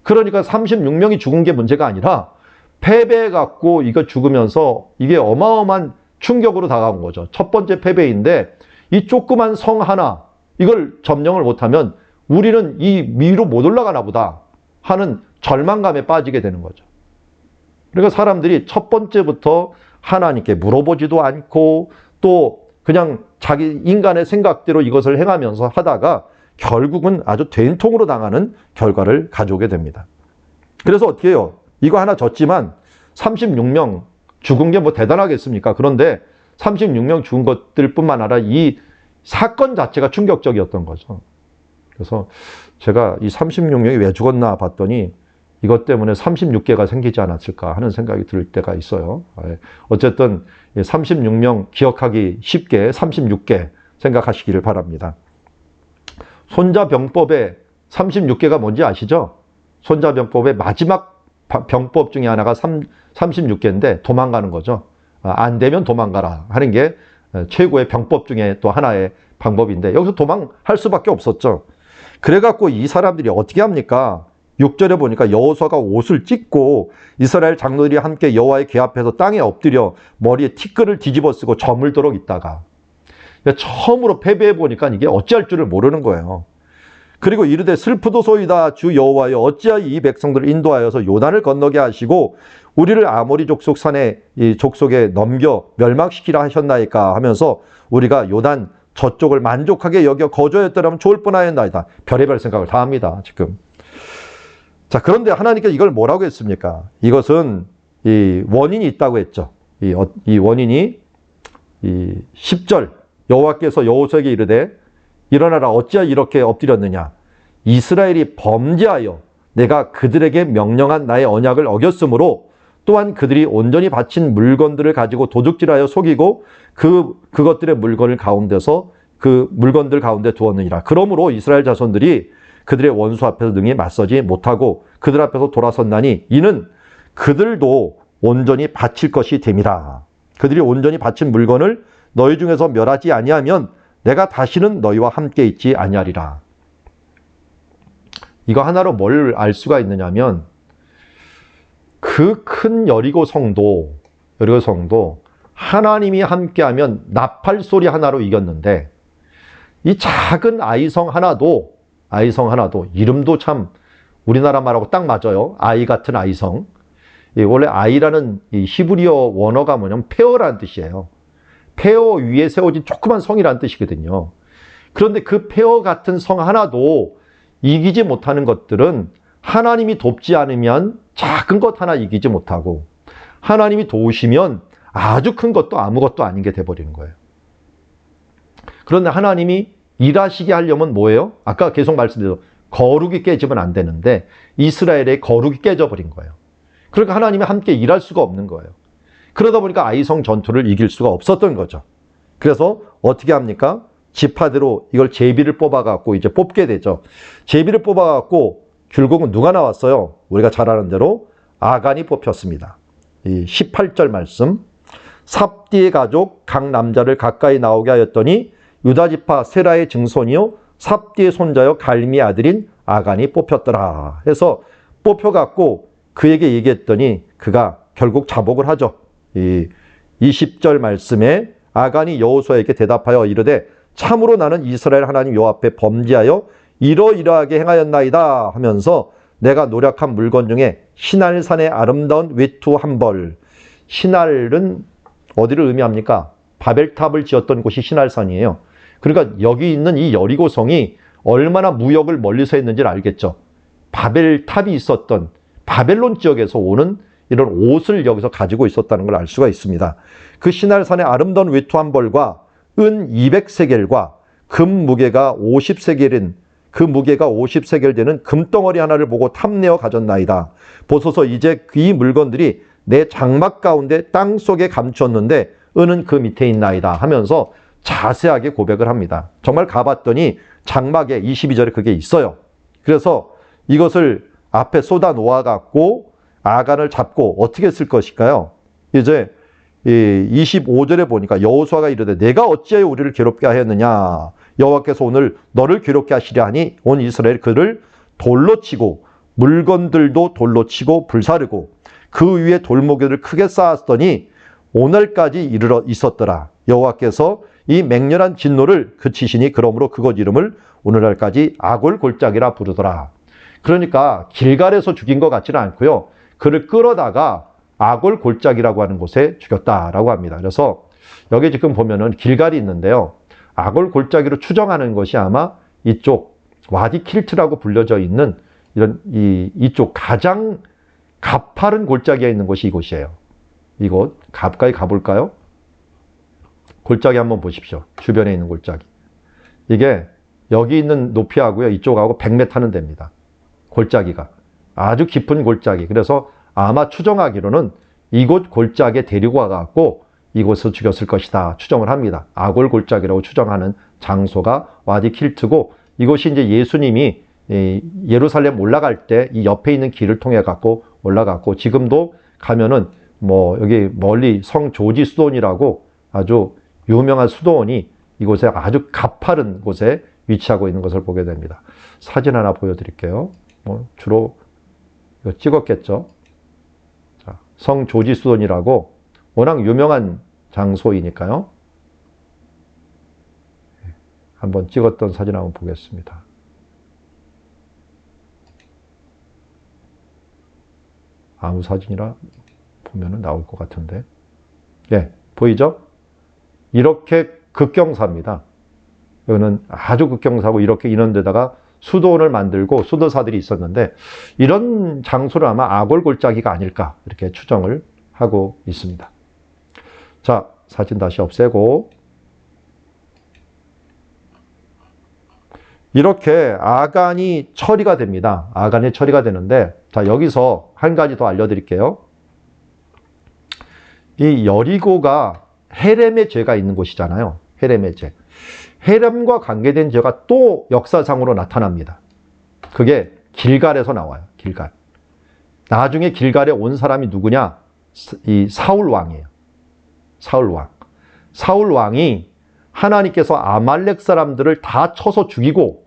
그러니까 36명이 죽은 게 문제가 아니라 패배해갖고 이거 죽으면서 이게 어마어마한 충격으로 다가온 거죠. 첫 번째 패배인데 이 조그만 성 하나 이걸 점령을 못하면 우리는 이 위로 못 올라가나 보다 하는 절망감에 빠지게 되는 거죠. 그러니까 사람들이 첫 번째부터 하나님께 물어보지도 않고 또 그냥 자기 인간의 생각대로 이것을 행하면서 하다가 결국은 아주 된통으로 당하는 결과를 가져오게 됩니다. 그래서 어떻게 해요? 이거 하나 졌지만 36명 죽은 게 뭐 대단하겠습니까? 그런데 36명 죽은 것들 뿐만 아니라 이 사건 자체가 충격적이었던 거죠. 그래서 제가 이 36명이 왜 죽었나 봤더니 이것 때문에 36개가 생기지 않았을까 하는 생각이 들 때가 있어요. 어쨌든 36명 기억하기 쉽게 36개 생각하시기를 바랍니다. 손자병법의 36개가 뭔지 아시죠? 손자병법의 마지막 병법 중에 하나가 36개인데 도망가는 거죠. 안 되면 도망가라 하는 게 최고의 병법 중에 또 하나의 방법인데 여기서 도망할 수밖에 없었죠. 그래갖고 이 사람들이 어떻게 합니까? 6절에 보니까 여호수아가 옷을 찢고 이스라엘 장로들이 함께 여호와의 궤 앞에서 땅에 엎드려 머리에 티끌을 뒤집어 쓰고 저물도록 있다가 처음으로 패배해 보니까 이게 어찌할 줄을 모르는 거예요. 그리고 이르되 슬프도소이다 주 여호와여 어찌하여 이 백성들을 인도하여서 요단을 건너게 하시고 우리를 아모리 족속 산에 이 족속에 넘겨 멸망시키라 하셨나이까 하면서 우리가 요단 저쪽을 만족하게 여겨 거저였더라면 좋을 뻔하였나이다. 별의별 생각을 다 합니다, 지금. 자, 그런데 하나님께서 이걸 뭐라고 했습니까? 이것은 이 원인이 있다고 했죠. 이 원인이 이 10절 여호와께서 여호수아에게 이르되 일어나라 어찌하여 이렇게 엎드렸느냐 이스라엘이 범죄하여 내가 그들에게 명령한 나의 언약을 어겼으므로 또한 그들이 온전히 바친 물건들을 가지고 도둑질하여 속이고 그것들의 물건을 가운데서 그 물건들 가운데 두었느니라. 그러므로 이스라엘 자손들이 그들의 원수 앞에서 능히 맞서지 못하고 그들 앞에서 돌아섰나니 이는 그들도 온전히 바칠 것이 됨이라. 그들이 온전히 바친 물건을 너희 중에서 멸하지 아니하면 내가 다시는 너희와 함께 있지 아니하리라. 이거 하나로 뭘 알 수가 있느냐면 그 큰 여리고 성도 하나님이 함께하면 나팔 소리 하나로 이겼는데 이 작은 아이성 하나도 이름도 참 우리나라 말하고 딱 맞아요. 아이 같은 아이성. 원래 아이라는 이 히브리어 원어가 뭐냐면 페어라는 뜻이에요. 페어 위에 세워진 조그만 성이라는 뜻이거든요. 그런데 그 페어 같은 성 하나도 이기지 못하는 것들은 하나님이 돕지 않으면 작은 것 하나 이기지 못하고 하나님이 도우시면 아주 큰 것도 아무것도 아닌 게 돼버리는 거예요. 그런데 하나님이 일하시게 하려면 뭐예요? 아까 계속 말씀드렸죠. 거룩이 깨지면 안 되는데 이스라엘의 거룩이 깨져버린 거예요. 그러니까 하나님이 함께 일할 수가 없는 거예요. 그러다 보니까 아이성 전투를 이길 수가 없었던 거죠. 그래서 어떻게 합니까? 지파대로 이걸 제비를 뽑아갖고 이제 뽑게 되죠. 제비를 뽑아갖고 결국은 누가 나왔어요? 우리가 잘 아는 대로 아간이 뽑혔습니다. 이 18절 말씀. 삽디의 가족 각 남자를 가까이 나오게 하였더니 유다지파 세라의 증손이요 삽디의 손자요 갈미의 아들인 아간이 뽑혔더라. 해서 뽑혀갖고 그에게 얘기했더니 그가 결국 자복을 하죠. 이 20절 말씀에 아간이 여호수아에게 대답하여 이르되 참으로 나는 이스라엘 하나님 여호와 앞에 범죄하여 이러이러하게 행하였나이다 하면서 내가 노력한 물건 중에 시날산의 아름다운 외투 한 벌. 시날은 어디를 의미합니까? 바벨탑을 지었던 곳이 시날산이에요. 그러니까 여기 있는 이 여리고성이 얼마나 무역을 멀리서 했는지를 알겠죠. 바벨탑이 있었던 바벨론 지역에서 오는 이런 옷을 여기서 가지고 있었다는 걸 알 수가 있습니다. 그 시날산의 아름다운 외투 한 벌과 은 200세겔과 금 무게가 50세겔인 그 무게가 50세겔 되는 금덩어리 하나를 보고 탐내어 가졌나이다. 보소서 이제 이 물건들이 내 장막 가운데 땅 속에 감추었는데 은은 그 밑에 있나이다 하면서 자세하게 고백을 합니다. 정말 가봤더니 장막에 22절에 그게 있어요. 그래서 이것을 앞에 쏟아 놓아갖고 아간을 잡고 어떻게 쓸 것일까요? 이제 25절에 보니까 여호수아가 이르되 내가 어찌하여 우리를 괴롭게 하였느냐 여호와께서 오늘 너를 괴롭게 하시려 하니 온 이스라엘 그를 돌로 치고 물건들도 돌로 치고 불사르고 그 위에 돌무게를 크게 쌓았더니 오늘까지 이르러 있었더라. 여호와께서 이 맹렬한 진노를 그치시니 그러므로 그곳 이름을 오늘날까지 아골골짜기라 부르더라. 그러니까 길갈에서 죽인 것 같지는 않고요. 그를 끌어다가 아골골짜기라고 하는 곳에 죽였다라고 합니다. 그래서 여기 지금 보면은 길갈이 있는데요. 아골골짜기로 추정하는 것이 아마 이쪽 와디 킬트라고 불려져 있는 이런 이쪽 가장 가파른 골짜기에 있는 곳이 이곳이에요. 이곳 가까이 가볼까요? 골짜기 한번 보십시오. 주변에 있는 골짜기. 이게 여기 있는 높이하고요. 이쪽하고 100m는 됩니다. 골짜기가. 아주 깊은 골짜기. 그래서 아마 추정하기로는 이곳 골짜기에 데리고 와갖고 이곳에서 죽였을 것이다. 추정을 합니다. 아골 골짜기라고 추정하는 장소가 와디 킬트고 이곳이 이제 예수님이 예루살렘 올라갈 때 이 옆에 있는 길을 통해 갖고 올라갔고 지금도 가면은 뭐 여기 멀리 성 조지 수도원이라고 아주 유명한 수도원이 이곳에 아주 가파른 곳에 위치하고 있는 것을 보게 됩니다. 사진 하나 보여드릴게요. 뭐 주로 이거 찍었겠죠. 자, 성 조지 수도원이라고 워낙 유명한 장소이니까요. 한번 찍었던 사진 한번 보겠습니다. 아무 사진이라 보면은 나올 것 같은데. 예, 보이죠? 이렇게 급경사입니다. 여기는 아주 극경사고 이렇게 이런 데다가 수도원을 만들고 수도사들이 있었는데 이런 장소를 아마 아골골짜기가 아닐까 이렇게 추정을 하고 있습니다. 자, 사진 다시 없애고 이렇게 아간이 처리가 됩니다. 아간이 처리가 되는데 자, 여기서 한 가지 더 알려드릴게요. 이 여리고가 헤렘의 죄가 있는 곳이잖아요. 헤렘의 죄. 헤렘과 관계된 죄가 또 역사상으로 나타납니다. 그게 길갈에서 나와요. 길갈. 나중에 길갈에 온 사람이 누구냐? 이 사울 왕이에요. 사울 왕. 사울 왕이 하나님께서 아말렉 사람들을 다 쳐서 죽이고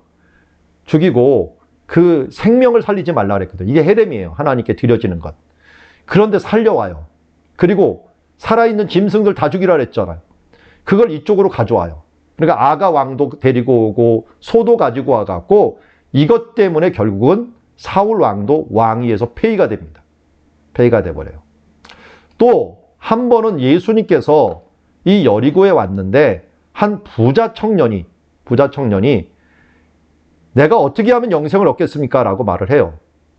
그 생명을 살리지 말라 그랬거든요. 이게 헤렘이에요. 하나님께 드려지는 것. 그런데 살려와요. 그리고 살아있는 짐승들 다 죽이라 그랬잖아요. 그걸 이쪽으로 가져와요. 그러니까 아가 왕도 데리고 오고 소도 가지고 와갖고 이것 때문에 결국은 사울 왕도 왕위에서 폐위가 됩니다. 폐위가 돼버려요. 또 한 번은 예수님께서 이 여리고에 왔는데 한 부자 청년이 내가 어떻게 하면 영생을 얻겠습니까? 라고 말을 해요.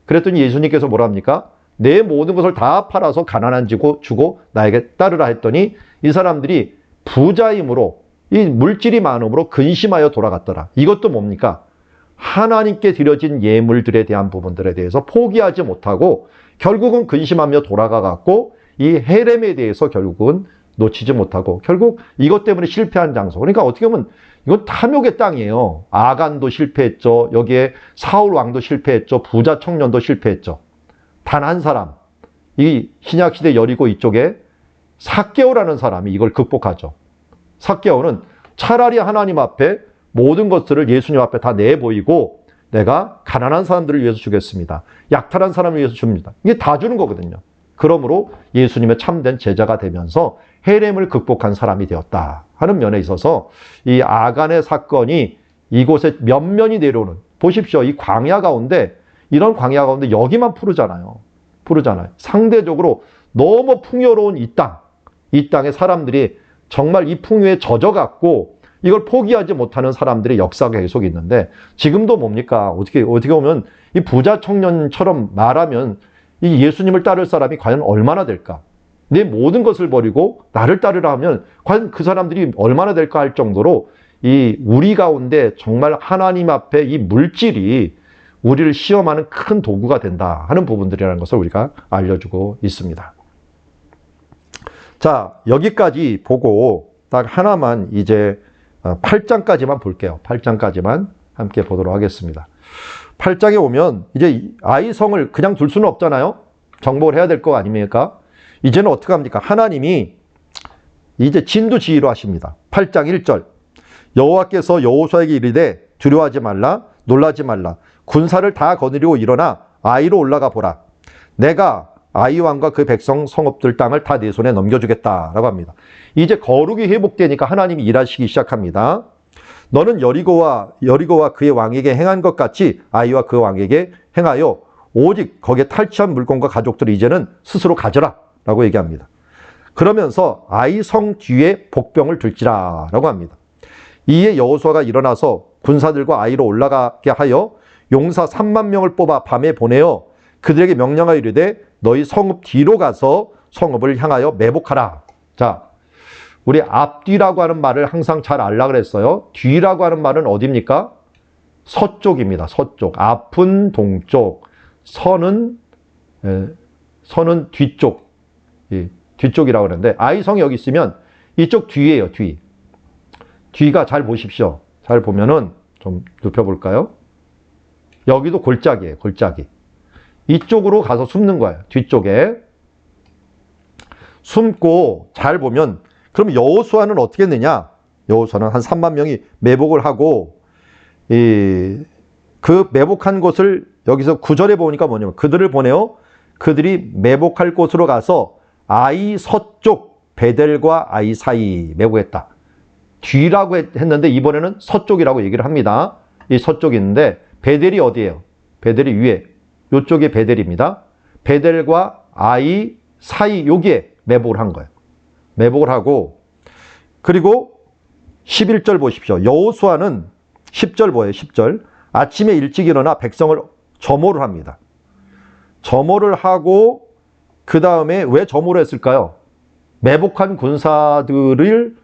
그랬더니 예수님께서 뭐라 합니까? 내 모든 것을 다 팔아서 가난한 주고 나에게 따르라 했더니 이 사람들이 부자임으로 이 물질이 많음으로 근심하여 돌아갔더라. 이것도 뭡니까? 하나님께 드려진 예물들에 대한 부분들에 대해서 포기하지 못하고 결국은 근심하며 돌아가갖고 이 헤렘에 대해서 결국은 놓치지 못하고 결국 이것 때문에 실패한 장소. 그러니까 어떻게 보면 이건 탐욕의 땅이에요. 아간도 실패했죠. 여기에 사울 왕도 실패했죠. 부자 청년도 실패했죠. 단 한 사람, 이 신약시대 여리고 이쪽에 삭개오라는 사람이 이걸 극복하죠. 삭개오는 차라리 하나님 앞에 모든 것들을 예수님 앞에 다 내보이고 내가 가난한 사람들을 위해서 주겠습니다. 약탈한 사람을 위해서 줍니다. 이게 다 주는 거거든요. 그러므로 예수님의 참된 제자가 되면서 헤렘을 극복한 사람이 되었다 하는 면에 있어서 이 아간의 사건이 이곳에 면면이 내려오는, 보십시오. 이 광야 가운데, 이런 광야 가운데 여기만 푸르잖아요. 상대적으로 너무 풍요로운 이 땅에 사람들이 정말 이 풍요에 젖어갖고 이걸 포기하지 못하는 사람들의 역사가 계속 있는데 지금도 뭡니까? 어떻게 보면 이 부자 청년처럼 말하면 이 예수님을 따를 사람이 과연 얼마나 될까? 내 모든 것을 버리고 나를 따르라 하면 과연 그 사람들이 얼마나 될까 할 정도로 이 우리 가운데 정말 하나님 앞에 이 물질이 우리를 시험하는 큰 도구가 된다 하는 부분들이라는 것을 우리가 알려주고 있습니다. 자, 여기까지 보고 딱 하나만 이제 8장까지만 볼게요. 8장까지만 함께 보도록 하겠습니다. 8장에 오면 이제 아이성을 그냥 둘 수는 없잖아요. 정복을 해야 될 거 아닙니까? 이제는 어떻게 합니까? 하나님이 이제 진두지휘로 하십니다. 8장 1절. 여호와께서 여호수아에게 이르되 두려워하지 말라, 놀라지 말라. 군사를 다 거느리고 일어나 아이로 올라가 보라. 내가 아이 왕과 그 백성 성읍들 땅을 다 내 손에 넘겨주겠다라고 합니다. 이제 거룩이 회복되니까 하나님이 일하시기 시작합니다. 너는 여리고와 그의 왕에게 행한 것 같이 아이와 그 왕에게 행하여 오직 거기에 탈취한 물건과 가족들을 이제는 스스로 가져라 라고 얘기합니다. 그러면서 아이 성 뒤에 복병을 둘지라 라고 합니다. 이에 여호수아가 일어나서 군사들과 아이로 올라가게 하여 용사 3만 명을 뽑아 밤에 보내어 그들에게 명령하여 이르되 너희 성읍 뒤로 가서 성읍을 향하여 매복하라. 자, 우리 앞뒤라고 하는 말을 항상 잘 알라 그랬어요. 뒤라고 하는 말은 어디입니까? 서쪽입니다. 서쪽. 앞은 동쪽, 서는 뒤쪽. 뒤쪽이라고 그러는데 아이성이 여기 있으면 이쪽 뒤에요. 뒤가 잘 보십시오. 잘 보면은 좀 눕혀볼까요? 여기도 골짜기예요. 골짜기. 이쪽으로 가서 숨는 거예요. 뒤쪽에. 숨고 잘 보면 그럼 여호수아는 어떻게 했느냐? 여호수아는 한 3만 명이 매복을 하고 그 매복한 곳을 여기서 9절에 보니까 뭐냐면 그들을 보내어 그들이 매복할 곳으로 가서 아이 서쪽 베델과 아이 사이 매복했다. 뒤라고 했는데 이번에는 서쪽이라고 얘기를 합니다. 이 서쪽이 있는데 베델이 어디예요? 베델이 위에. 이쪽이 베델입니다. 베델과 아이 사이 여기에 매복을 한 거예요. 매복을 하고 그리고 11절 보십시오. 여호수아는 10절 뭐예요? 10절. 아침에 일찍 일어나 백성을 점호를 합니다. 점호를 하고 그 다음에 왜 점호를 했을까요? 매복한 군사들을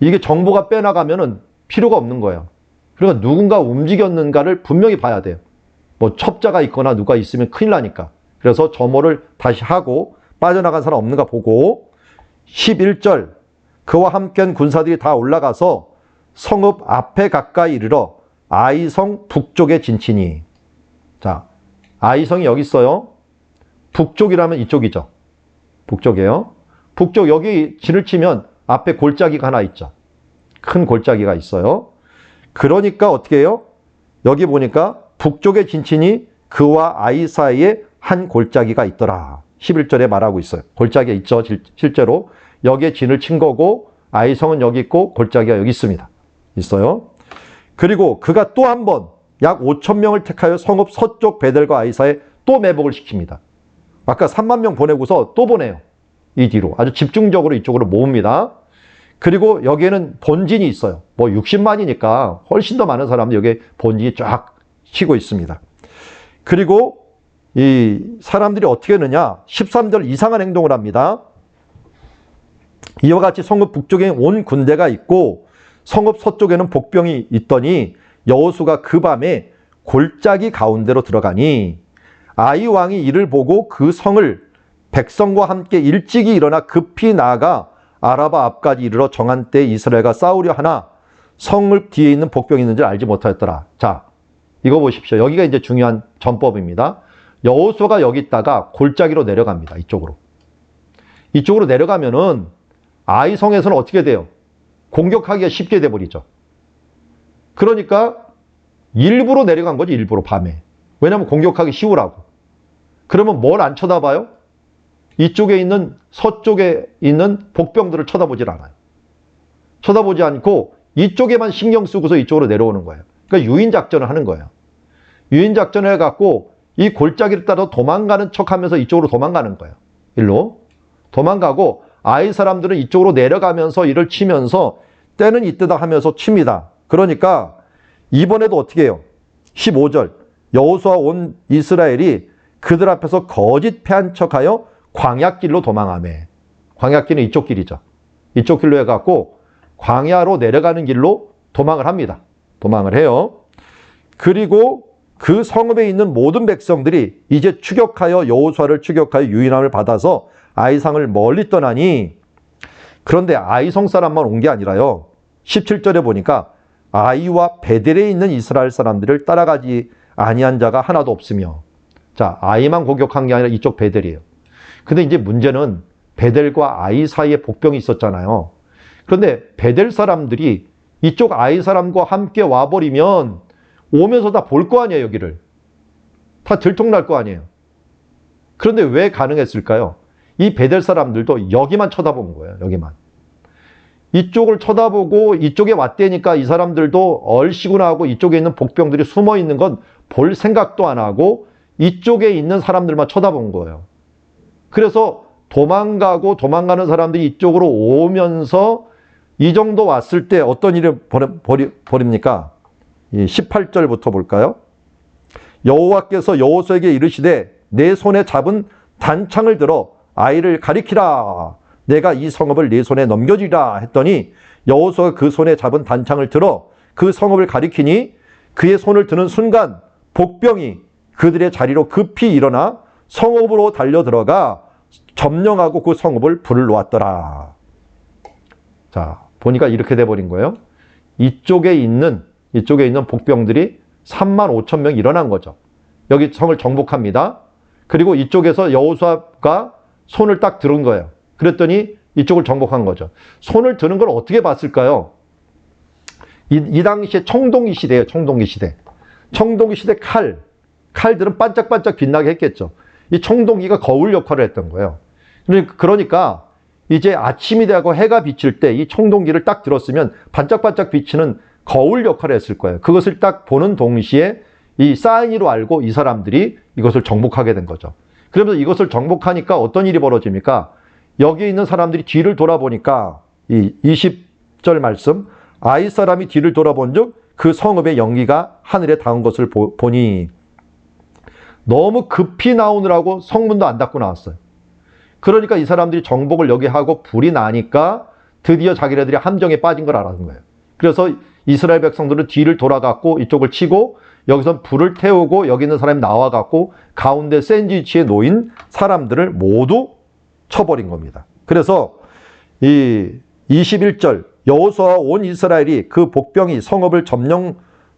이게 정보가 빼나가면은 필요가 없는 거예요. 그러니까 누군가 움직였는가를 분명히 봐야 돼요. 뭐 첩자가 있거나 누가 있으면 큰일 나니까. 그래서 점호를 다시 하고 빠져나간 사람 없는가 보고 11절 그와 함께한 군사들이 다 올라가서 성읍 앞에 가까이 이르러 아이성 북쪽에 진치니. 자, 아이성이 여기 있어요. 북쪽이라면 이쪽이죠. 북쪽이에요. 북쪽 여기 진을 치면 앞에 골짜기가 하나 있죠. 큰 골짜기가 있어요. 그러니까 어떻게 해요? 여기 보니까 북쪽에 진치니 그와 아이 사이에 한 골짜기가 있더라. 11절에 말하고 있어요. 골짜기가 있죠. 실제로. 여기에 진을 친 거고 아이성은 여기 있고 골짜기가 여기 있습니다. 있어요. 그리고 그가 또 한 번 약 5천 명을 택하여 성읍 서쪽 베델과 아이사에 또 매복을 시킵니다. 아까 3만 명 보내고서 또 보내요. 이 뒤로. 아주 집중적으로 이쪽으로 모읍니다. 그리고 여기에는 본진이 있어요. 뭐 60만이니까 훨씬 더 많은 사람들이 여기에 본진이 쫙 치고 있습니다. 그리고 이 사람들이 어떻게 했느냐? 13절 이상한 행동을 합니다. 이와 같이 성읍 북쪽에 온 군대가 있고 성읍 서쪽에는 복병이 있더니 여호수가 그 밤에 골짜기 가운데로 들어가니 아이 왕이 이를 보고 그 성을 백성과 함께 일찍이 일어나 급히 나아가 아라바 앞까지 이르러 정한 때 이스라엘과 싸우려 하나 성읍 뒤에 있는 복병이 있는 줄 알지 못하였더라. 자, 이거 보십시오. 여기가 이제 중요한 전법입니다. 여호수아가 여기 있다가 골짜기로 내려갑니다. 이쪽으로. 이쪽으로 내려가면은 아이성에서는 어떻게 돼요? 공격하기가 쉽게 돼버리죠. 그러니까 일부러 내려간 거지, 일부러 밤에. 왜냐하면 공격하기 쉬우라고. 그러면 뭘 안 쳐다봐요? 이쪽에 있는 서쪽에 있는 복병들을 쳐다보질 않아요. 쳐다보지 않고 이쪽에만 신경 쓰고서 이쪽으로 내려오는 거예요. 그러니까 유인작전을 하는 거예요. 유인작전을 해갖고 이 골짜기를 따라 도망가는 척하면서 이쪽으로 도망가는 거예요. 일로 도망가고 아이 사람들은 이쪽으로 내려가면서 이를 치면서 때는 이때다 하면서 칩니다. 그러니까 이번에도 어떻게 해요? 15절 여호수아 온 이스라엘이 그들 앞에서 거짓 패한 척하여 광야길로 도망하매. 광야길은 이쪽 길이죠. 이쪽 길로 해갖고 광야로 내려가는 길로 도망을 합니다. 도망을 해요. 그리고 그 성읍에 있는 모든 백성들이 이제 추격하여 여호수아를 추격하여 유인함을 받아서 아이성을 멀리 떠나니 그런데 아이성 사람만 온 게 아니라요. 17절에 보니까 아이와 베델에 있는 이스라엘 사람들을 따라가지 아니한 자가 하나도 없으며 자, 아이만 공격한 게 아니라 이쪽 베델이에요. 근데 이제 문제는 베델과 아이 사이에 복병이 있었잖아요. 그런데 베델 사람들이 이쪽 아이 사람과 함께 와버리면 오면서 다 볼 거 아니에요, 여기를. 다 들통날 거 아니에요. 그런데 왜 가능했을까요? 이 베델 사람들도 여기만 쳐다본 거예요, 여기만. 이쪽을 쳐다보고 이쪽에 왔대니까 이 사람들도 얼씨구나 하고 이쪽에 있는 복병들이 숨어 있는 건 볼 생각도 안 하고 이쪽에 있는 사람들만 쳐다본 거예요. 그래서 도망가는 사람들이 이쪽으로 오면서 이 정도 왔을 때 어떤 일을 벌입니까? 18절부터 볼까요? 여호와께서 여호수아에게 이르시되 내 손에 잡은 단창을 들어 아이를 가리키라. 내가 이 성읍을 네 손에 넘겨주리라 했더니 여호수아가 그 손에 잡은 단창을 들어 그 성읍을 가리키니 그의 손을 드는 순간 복병이 그들의 자리로 급히 일어나 성읍으로 달려 들어가 점령하고 그 성읍을 불을 놓았더라. 자, 보니까 이렇게 돼버린 거예요. 이쪽에 있는 복병들이 3만 5천 명 일어난 거죠. 여기 성을 정복합니다. 그리고 이쪽에서 여호수아가 손을 딱 들은 거예요. 그랬더니 이쪽을 정복한 거죠. 손을 드는 걸 어떻게 봤을까요? 이 당시에 청동기 시대예요. 청동기 시대. 청동기 시대 칼들은 반짝반짝 빛나게 했겠죠. 이 청동기가 거울 역할을 했던 거예요. 그러니까 이제 아침이 되고 해가 비칠 때 이 청동기를 딱 들었으면 반짝반짝 비치는 거울 역할을 했을 거예요. 그것을 딱 보는 동시에 이 사인으로 알고 이 사람들이 이것을 정복하게 된 거죠. 그러면서 이것을 정복하니까 어떤 일이 벌어집니까? 여기 있는 사람들이 뒤를 돌아보니까 이 30절 말씀. 아이 사람이 뒤를 돌아본즉 그 성읍의 연기가 하늘에 닿은 것을 보니. 너무 급히 나오느라고 성문도 안 닫고 나왔어요. 그러니까 이 사람들이 정복을 여기 하고 불이 나니까 드디어 자기네들이 함정에 빠진 걸 알았는 거예요. 그래서 이스라엘 백성들은 뒤를 돌아갔고 이쪽을 치고 여기서 불을 태우고 여기 있는 사람이 나와갖고 가운데 샌드위치에 놓인 사람들을 모두 쳐버린 겁니다. 그래서 이 21절 여호수아와 온 이스라엘이 그 복병이 성읍을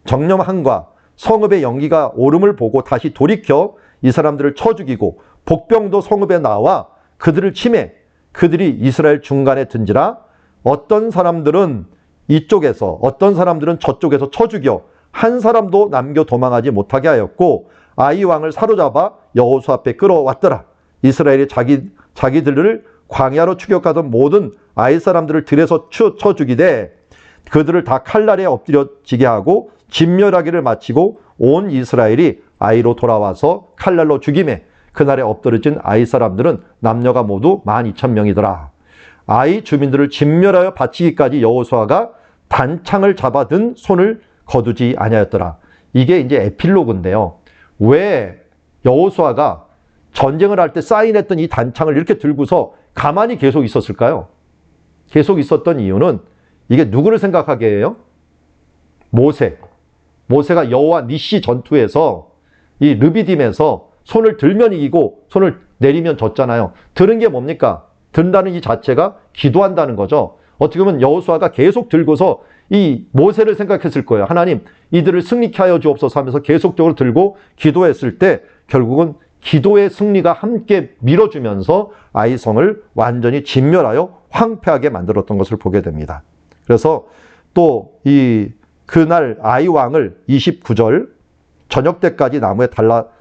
정령함과 성읍의 연기가 오름을 보고 다시 돌이켜 이 사람들을 쳐 죽이고 복병도 성읍에 나와 그들을 치매 그들이 이스라엘 중간에 든지라 어떤 사람들은 이쪽에서 어떤 사람들은 저쪽에서 쳐 죽여 한 사람도 남겨 도망하지 못하게 하였고 아이 왕을 사로잡아 여호수아 앞에 끌어왔더라. 이스라엘이 자기들을 광야로 추격하던 모든 아이 사람들을 들에서 쳐 죽이되 그들을 다 칼날에 엎드려지게 하고 진멸하기를 마치고 온 이스라엘이 아이로 돌아와서 칼날로 죽이매 그날에 엎드려진 아이 사람들은 남녀가 모두 12,000명이더라. 아이 주민들을 진멸하여 바치기까지 여호수아가 단창을 잡아든 손을 거두지 아니하였더라. 이게 이제 에필로그인데요. 왜 여호수아가 전쟁을 할 때 사인했던 이 단창을 이렇게 들고서 가만히 계속 있었을까요? 계속 있었던 이유는 이게 누구를 생각하게 해요? 모세가 여호와 니시 전투에서 이 르비딤에서 손을 들면 이기고 손을 내리면 졌잖아요. 들은 게 뭡니까? 든다는 이 자체가 기도한다는 거죠. 어떻게 보면 여호수아가 계속 들고서 이 모세를 생각했을 거예요. 하나님 이들을 승리케 하여 주옵소서 하면서 계속적으로 들고 기도했을 때 결국은 기도의 승리가 함께 밀어주면서 아이성을 완전히 진멸하여 황폐하게 만들었던 것을 보게 됩니다. 그래서 또 그날 아이 왕을 29절 저녁 때까지 나무에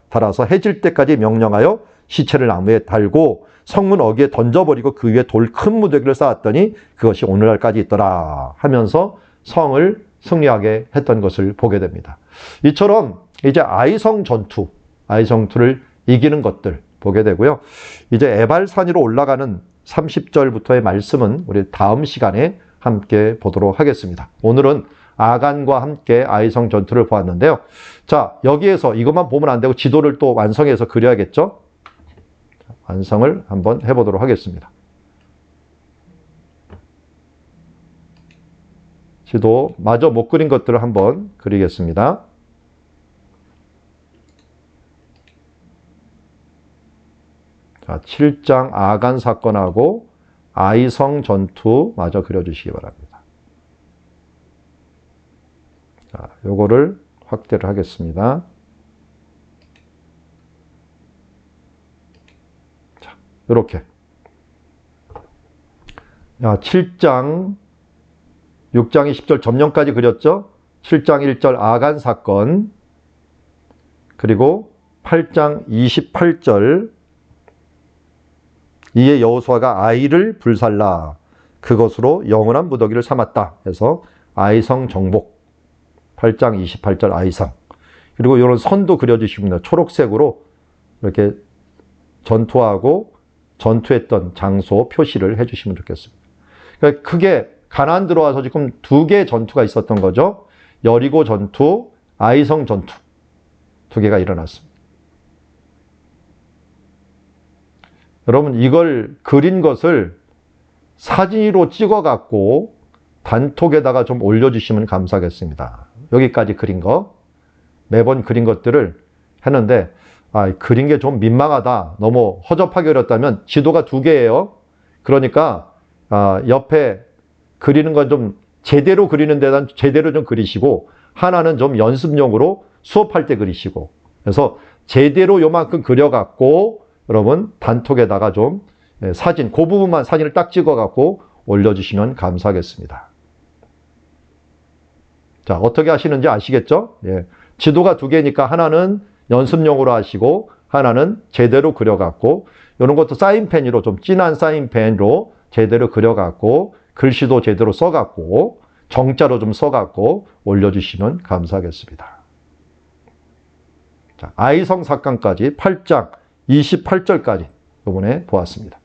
달아서 해질 때까지 명령하여 시체를 나무에 달고 성문 어귀에 던져버리고 그 위에 돌 큰 무더기를 쌓았더니 그것이 오늘날까지 있더라 하면서 성을 승리하게 했던 것을 보게 됩니다. 이처럼 이제 아이성 전투를 이기는 것들 보게 되고요. 이제 에발산 위로 올라가는 30절부터의 말씀은 우리 다음 시간에 함께 보도록 하겠습니다. 오늘은 아간과 함께 아이성 전투를 보았는데요. 자, 여기에서 이것만 보면 안 되고 지도를 또 완성해서 그려야겠죠? 완성을 한번 해보도록 하겠습니다. 지도 마저 못 그린 것들을 한번 그리겠습니다. 자, 7장 아간 사건하고 아이성 전투 마저 그려주시기 바랍니다. 자, 요거를 확대를 하겠습니다. 자, 요렇게. 자, 7장, 6장 20절 점령까지 그렸죠? 7장 1절 아간 사건, 그리고 8장 28절 이에 여호수아가 아이를 불살라 그것으로 영원한 무더기를 삼았다 해서 아이성 정복 8장 28절 아이성. 그리고 이런 선도 그려주시면 초록색으로 이렇게 전투하고 전투했던 장소 표시를 해주시면 좋겠습니다. 그러니까 크게 가나안 들어와서 지금 두 개의 전투가 있었던 거죠. 여리고 전투, 아이성 전투 두 개가 일어났습니다. 여러분 이걸 그린 것을 사진으로 찍어갖고 단톡에다가 좀 올려주시면 감사하겠습니다. 여기까지 그린 거 매번 그린 것들을 했는데 그린 게 좀 민망하다 너무 허접하게 그렸다면 지도가 두 개예요. 그러니까 옆에 그리는 건 좀 제대로 그리는 데는 제대로 좀 그리시고 하나는 좀 연습용으로 수업할 때 그리시고 그래서 제대로 요만큼 그려갖고 여러분 단톡에다가 좀 사진 그 부분만 사진을 딱 찍어갖고 올려주시면 감사하겠습니다. 자, 어떻게 하시는지 아시겠죠? 예. 지도가 두 개니까 하나는 연습용으로 하시고 하나는 제대로 그려갖고 이런 것도 사인펜으로 좀 진한 사인펜으로 제대로 그려갖고 글씨도 제대로 써갖고 정자로 좀 써갖고 올려주시면 감사하겠습니다. 자, 아이성 사건까지 8장 28절까지 이번에 보았습니다.